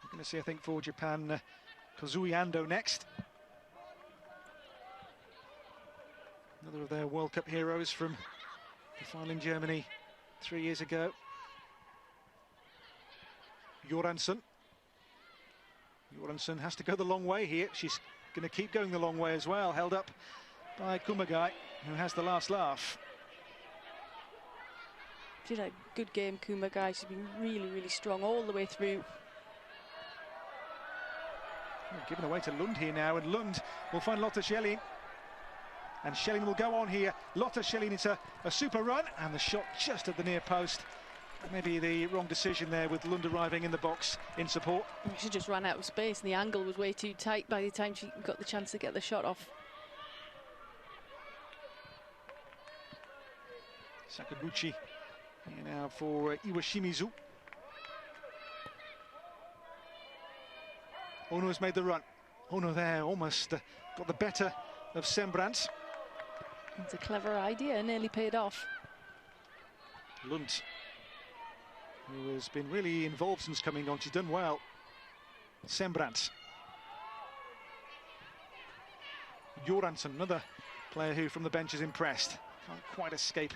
[SPEAKER 1] We're going to see, I think, for Japan, Kozui Ando next. Another of their World Cup heroes from the final in Germany 3 years ago. Göransson. Göransson has to go the long way here. She's going to keep going the long way as well. Held up by Kumagai, who has the last laugh.
[SPEAKER 2] She had a good game, Kumagai. She's been really, really strong all the way through.
[SPEAKER 1] Given away to Lund here now, and Lund will find Lotta Schelling. And Schelling will go on here. Lotta Schelling, it's a super run, and the shot just at the near post. Maybe the wrong decision there with Lund arriving in the box in support.
[SPEAKER 2] She just ran out of space, and the angle was way too tight by the time she got the chance to get the shot off.
[SPEAKER 1] Sakaguchi here now for Iwashimizu. Ono's made the run. Ono there almost got the better of Sembrant.
[SPEAKER 2] It's a clever idea, nearly paid off.
[SPEAKER 1] Lund, who has been really involved since coming on, she's done well. Sembrant. Göransson, another player who from the bench is impressed. Can't quite escape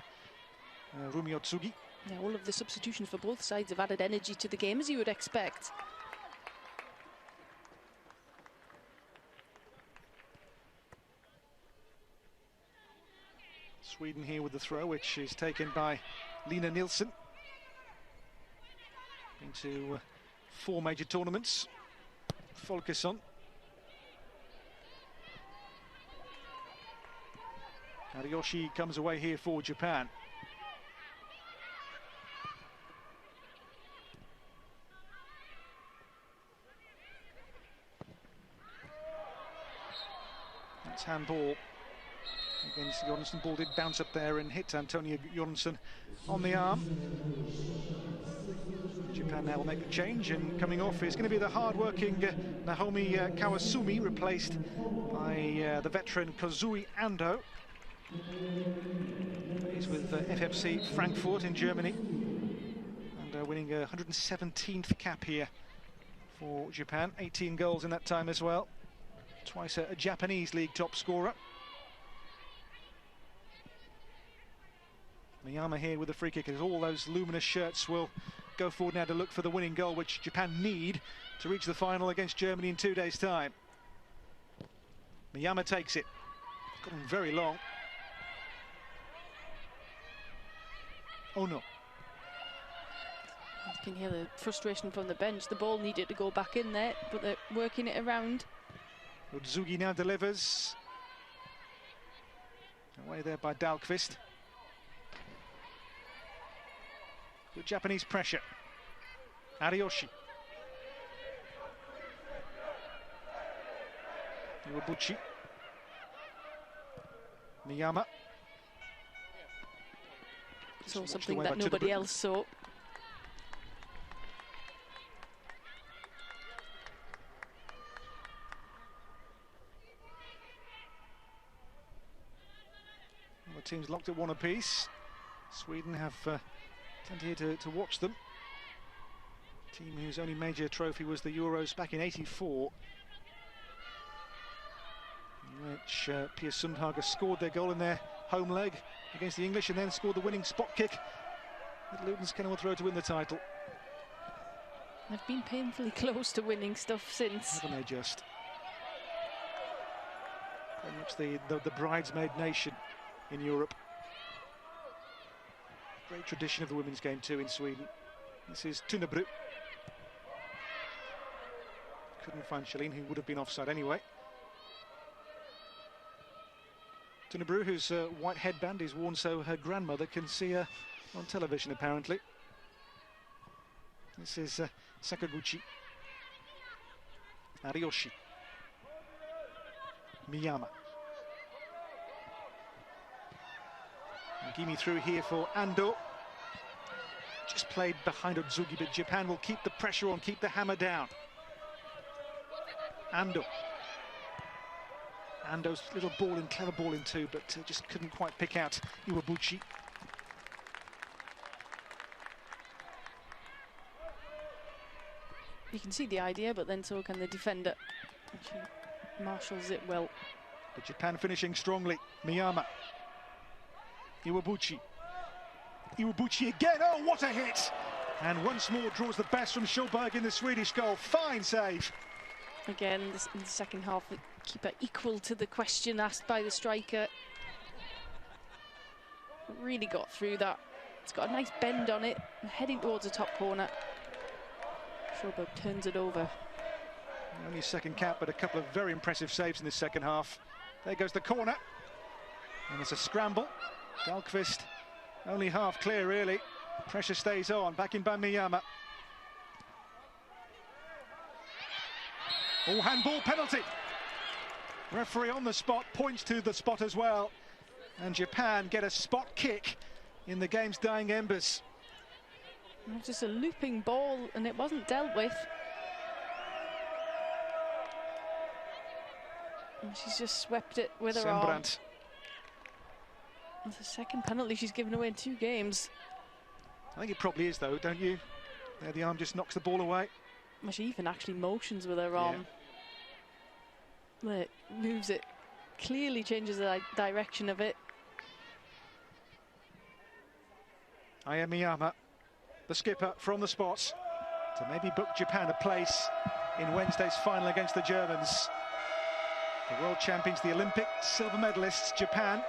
[SPEAKER 1] Rumi Otsugi.
[SPEAKER 2] Yeah, all of the substitutions for both sides have added energy to the game, as you would expect.
[SPEAKER 1] Sweden here with the throw, which is taken by Lina Nilsson. Been to 4 major tournaments. Folkesson. Ariyoshi comes away here for Japan. That's handball against Göransson. Ball did bounce up there and hit Antonia Göransson on the arm. Japan now will make the change, and coming off is going to be the hard-working Naomi Kawasumi, replaced by the veteran Kozui Ando. He's with FFC Frankfurt in Germany, and winning a 117th cap here for Japan. 18 goals in that time as well. Twice a Japanese league top scorer. Miyama here with the free kick, as all those luminous shirts will go forward now to look for the winning goal, which Japan need to reach the final against Germany in 2 days' time. Miyama takes it. Got him very long. Oh no.
[SPEAKER 2] You can hear the frustration from the bench. The ball needed to go back in there, but they're working it around.
[SPEAKER 1] Udzugi now delivers. Away there by Dahlqvist. Good Japanese pressure. Ariyoshi. Iwabuchi. Miyama.
[SPEAKER 2] Saw something that nobody else saw.
[SPEAKER 1] Well, the team's locked at 1 apiece. Sweden have plenty here to watch them. Team whose only major trophy was the Euros back in '84, in which Pia Sundhage scored their goal in their home leg against the English, and then scored the winning spot kick at Luton's Kenilworth Road to win the title.
[SPEAKER 2] They've been painfully close to winning stuff since.
[SPEAKER 1] Haven't they just? Very much the bridesmaid nation in Europe. Great tradition of the women's game too in Sweden. This is Tunebro. Couldn't find Shalin, who would have been offside anyway. Tunabru, whose white headband is worn so her grandmother can see her on television, apparently. This is Sakaguchi. Ariyoshi. Miyama. Nagimi through here for Ando. Just played behind Otsugi, but Japan will keep the pressure on, keep the hammer down. Ando. Ando's little ball in, clever ball in too, but just couldn't quite pick out Iwabuchi.
[SPEAKER 2] You can see the idea, but then so can the defender. She marshals it well.
[SPEAKER 1] But Japan finishing strongly. Miyama. Iwabuchi. Iwabuchi again. Oh, what a hit! And once more draws the best from Sjöberg in the Swedish goal. Fine save.
[SPEAKER 2] Again, in the second half, the keeper equal to the question asked by the striker. Really got through that. It's got a nice bend on it, heading towards the top corner. Sjöberg turns it over.
[SPEAKER 1] Only second cap, but a couple of very impressive saves in the second half. There goes the corner. And it's a scramble. Dahlqvist only half clear, really. Pressure stays on. Back in by Miyama. Oh, handball penalty. Referee on the spot, points to the spot as well. And Japan get a spot kick in the game's dying embers.
[SPEAKER 2] Just a looping ball, and it wasn't dealt with. And she's just swept it with her arm.
[SPEAKER 1] Sembrant.
[SPEAKER 2] It's the second penalty she's given away in 2 games.
[SPEAKER 1] I think it probably is, though, don't you? There, the arm just knocks the ball away.
[SPEAKER 2] Well, she even actually motions with her arm. Well, it moves it, clearly changes the direction of it.
[SPEAKER 1] Aya Miyama, the skipper from the spots, to maybe book Japan a place in Wednesday's final against the Germans. The world champions, the Olympic silver medalists, Japan,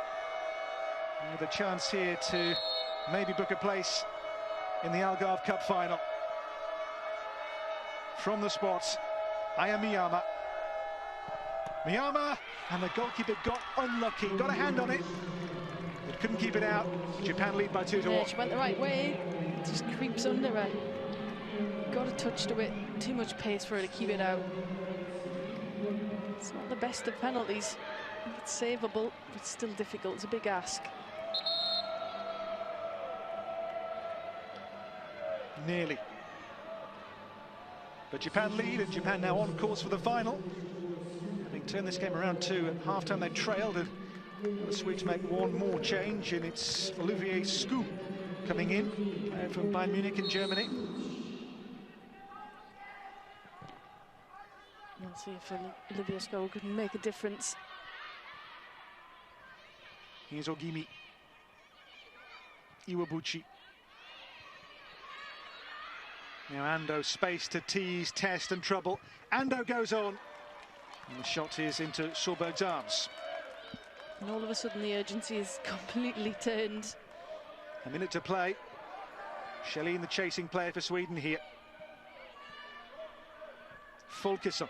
[SPEAKER 1] with a chance here to maybe book a place in the Algarve Cup final. From the spots, Aya Miyama. Miyama, and the goalkeeper got unlucky, got a hand on it, but couldn't keep it out. Japan lead by 2 to 1.
[SPEAKER 2] Yeah, she went the right way, just creeps under her. Got a touch to it, too much pace for her to keep it out. It's not the best of penalties. It's savable, but still difficult. It's a big ask.
[SPEAKER 1] Nearly. But Japan lead, and Japan now on course for the final. Having turned this game around too, at half-time they trailed, and the Swedes make one more change, and it's Olivier Skou coming in, player from Bayern Munich in Germany.
[SPEAKER 2] We'll see if Olivier Skou can make a difference.
[SPEAKER 1] Here's Ogimi. Iwabuchi. Now Ando, space to tease, test and trouble. Ando goes on. And the shot is into Sjöberg's arms.
[SPEAKER 2] And all of a sudden the urgency is completely turned.
[SPEAKER 1] A minute to play. Shalin, the chasing player for Sweden here. Folkesson.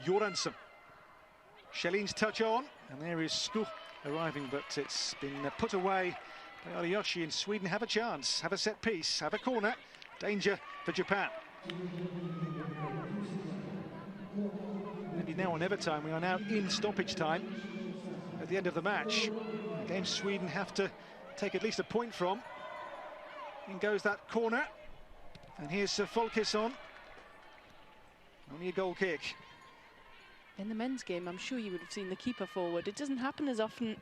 [SPEAKER 1] Göransson. Shalin's touch on. And there is Skou arriving, but it's been put away by Ariyoshi, and Sweden have a chance, have a set piece, have a corner. Danger for Japan. Maybe now or never time. We are now in stoppage time at the end of the match. A game Sweden have to take at least a point from. In goes that corner. And here's Folkesson. Only a goal kick.
[SPEAKER 2] In the men's game, I'm sure you would have seen the keeper forward. It doesn't happen as often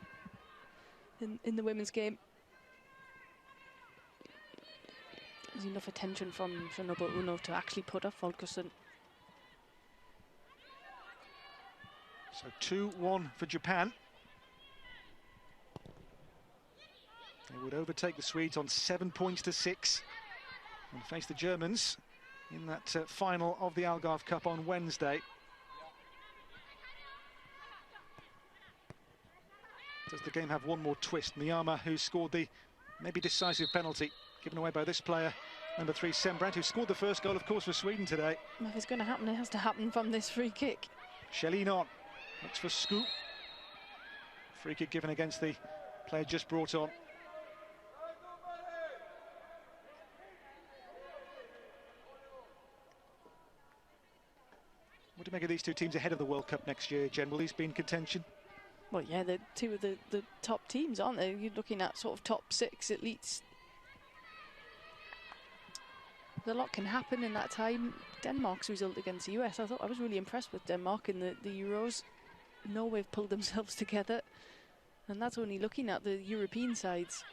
[SPEAKER 2] in the women's game. There's enough attention from Shinobu Uno to actually put up Folkesson.
[SPEAKER 1] So 2-1 for Japan. They would overtake the Swedes on 7 points to 6 and face the Germans in that final of the Algarve Cup on Wednesday. Does the game have one more twist? Miyama, who scored the maybe decisive penalty given away by this player, Number 3, Sembrant, who scored the first goal, of course, for Sweden today.
[SPEAKER 2] Well, if it's going to happen, it has to happen from this free kick.
[SPEAKER 1] Shelleen on. Looks for Scoop. Free kick given against the player just brought on. What do you make of these two teams ahead of the World Cup next year, Jen? Will these be in contention?
[SPEAKER 2] Well, yeah, they're two of the top teams, aren't they? You're looking at sort of top 6 at least. A lot can happen in that time. Denmark's result against the US, I was really impressed with Denmark in the Euros. Norway have pulled themselves together, and that's only looking at the European sides.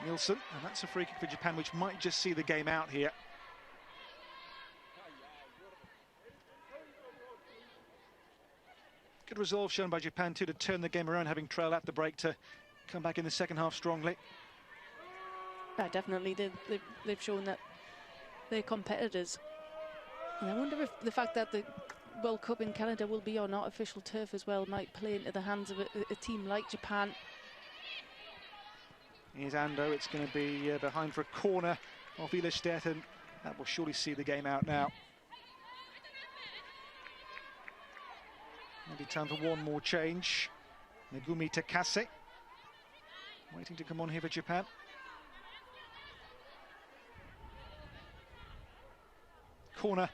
[SPEAKER 1] Nielsen, and that's a free kick for Japan, which might just see the game out here. Good resolve shown by Japan too to turn the game around, having trailed at the break, to come back in the second half strongly.
[SPEAKER 2] Yeah, definitely. They've shown that they're competitors. And I wonder if the fact that the World Cup in Canada will be on artificial turf as well might play into the hands of a team like Japan.
[SPEAKER 1] Here's Ando. It's going to be behind for a corner off Ilestedt, and that will surely see the game out now. Maybe time for one more change. Megumi Takase waiting to come on here for Japan. Corner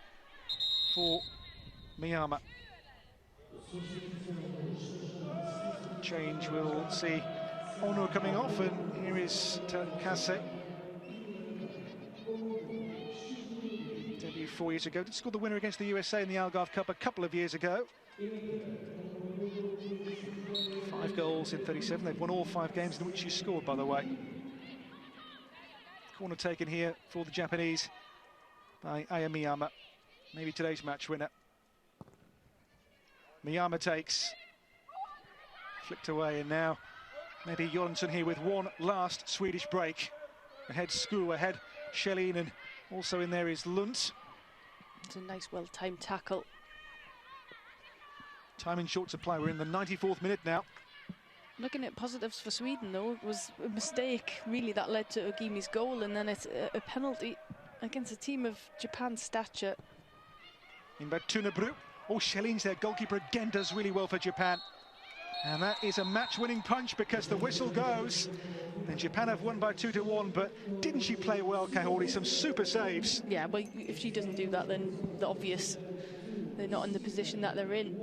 [SPEAKER 1] for Miyama. Change, we'll see Ono coming off, and here is Takase. Debut 4 years ago. Did score the winner against the USA in the Algarve Cup a couple of years ago. 5 goals in 37. They've won all 5 games in which she scored, by the way. Corner taken here for the Japanese by Aya Miyama. Maybe today's match winner. Miyama takes. Flicked away, and now maybe Jonsson here with one last Swedish break. Ahead Sku, ahead Shelleen, and also in there is Lund.
[SPEAKER 2] It's a nice, well-timed tackle.
[SPEAKER 1] Time in short supply. We're in the 94th minute now.
[SPEAKER 2] Looking at positives for Sweden, though, it was a mistake, really, that led to Ogimi's goal, and then it's a penalty against a team of Japan's stature.
[SPEAKER 1] In by Tunabru. Oh, Shelleen's there. Goalkeeper again does really well for Japan. And that is a match-winning punch, because the whistle goes. And Japan have won by 2-1, but didn't she play well, Kahori? Some super saves.
[SPEAKER 2] Yeah, well, if she doesn't do that, then the obvious, they're not in the position that they're in.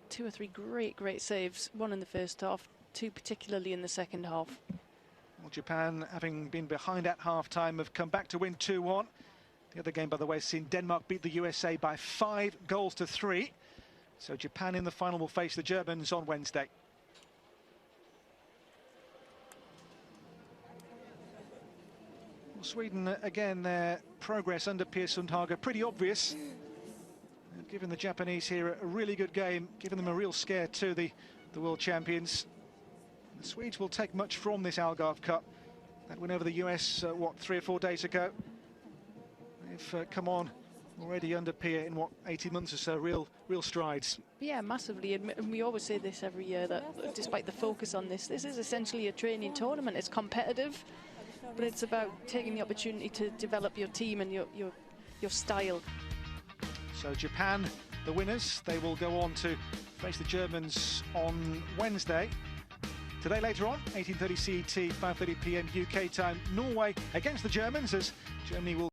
[SPEAKER 2] 2 or 3 great saves. 1 in the first half, 2 particularly in the second half.
[SPEAKER 1] Well, Japan, having been behind at half-time, have come back to win 2-1. The other game, by the way, has seen Denmark beat the USA by 5 goals to 3. So Japan in the final will face the Germans on Wednesday. Well, Sweden, again, their progress under Per Sundhage pretty obvious. They've given the Japanese here a really good game, giving them a real scare to the world champions. The Swedes will take much from this Algarve Cup. That win over the US, 3 or 4 days ago. They've come on already under Pia in 18 months or so, real strides. Yeah,
[SPEAKER 2] massively, and we always say this every year, that despite the focus on this is essentially a training tournament. It's competitive, but it's about taking the opportunity to develop your team and your style.
[SPEAKER 1] So Japan, the winners, they will go on to face the Germans on Wednesday. Today later on, 18:30 CET, 5:30 PM UK time, Norway against the Germans, as Germany will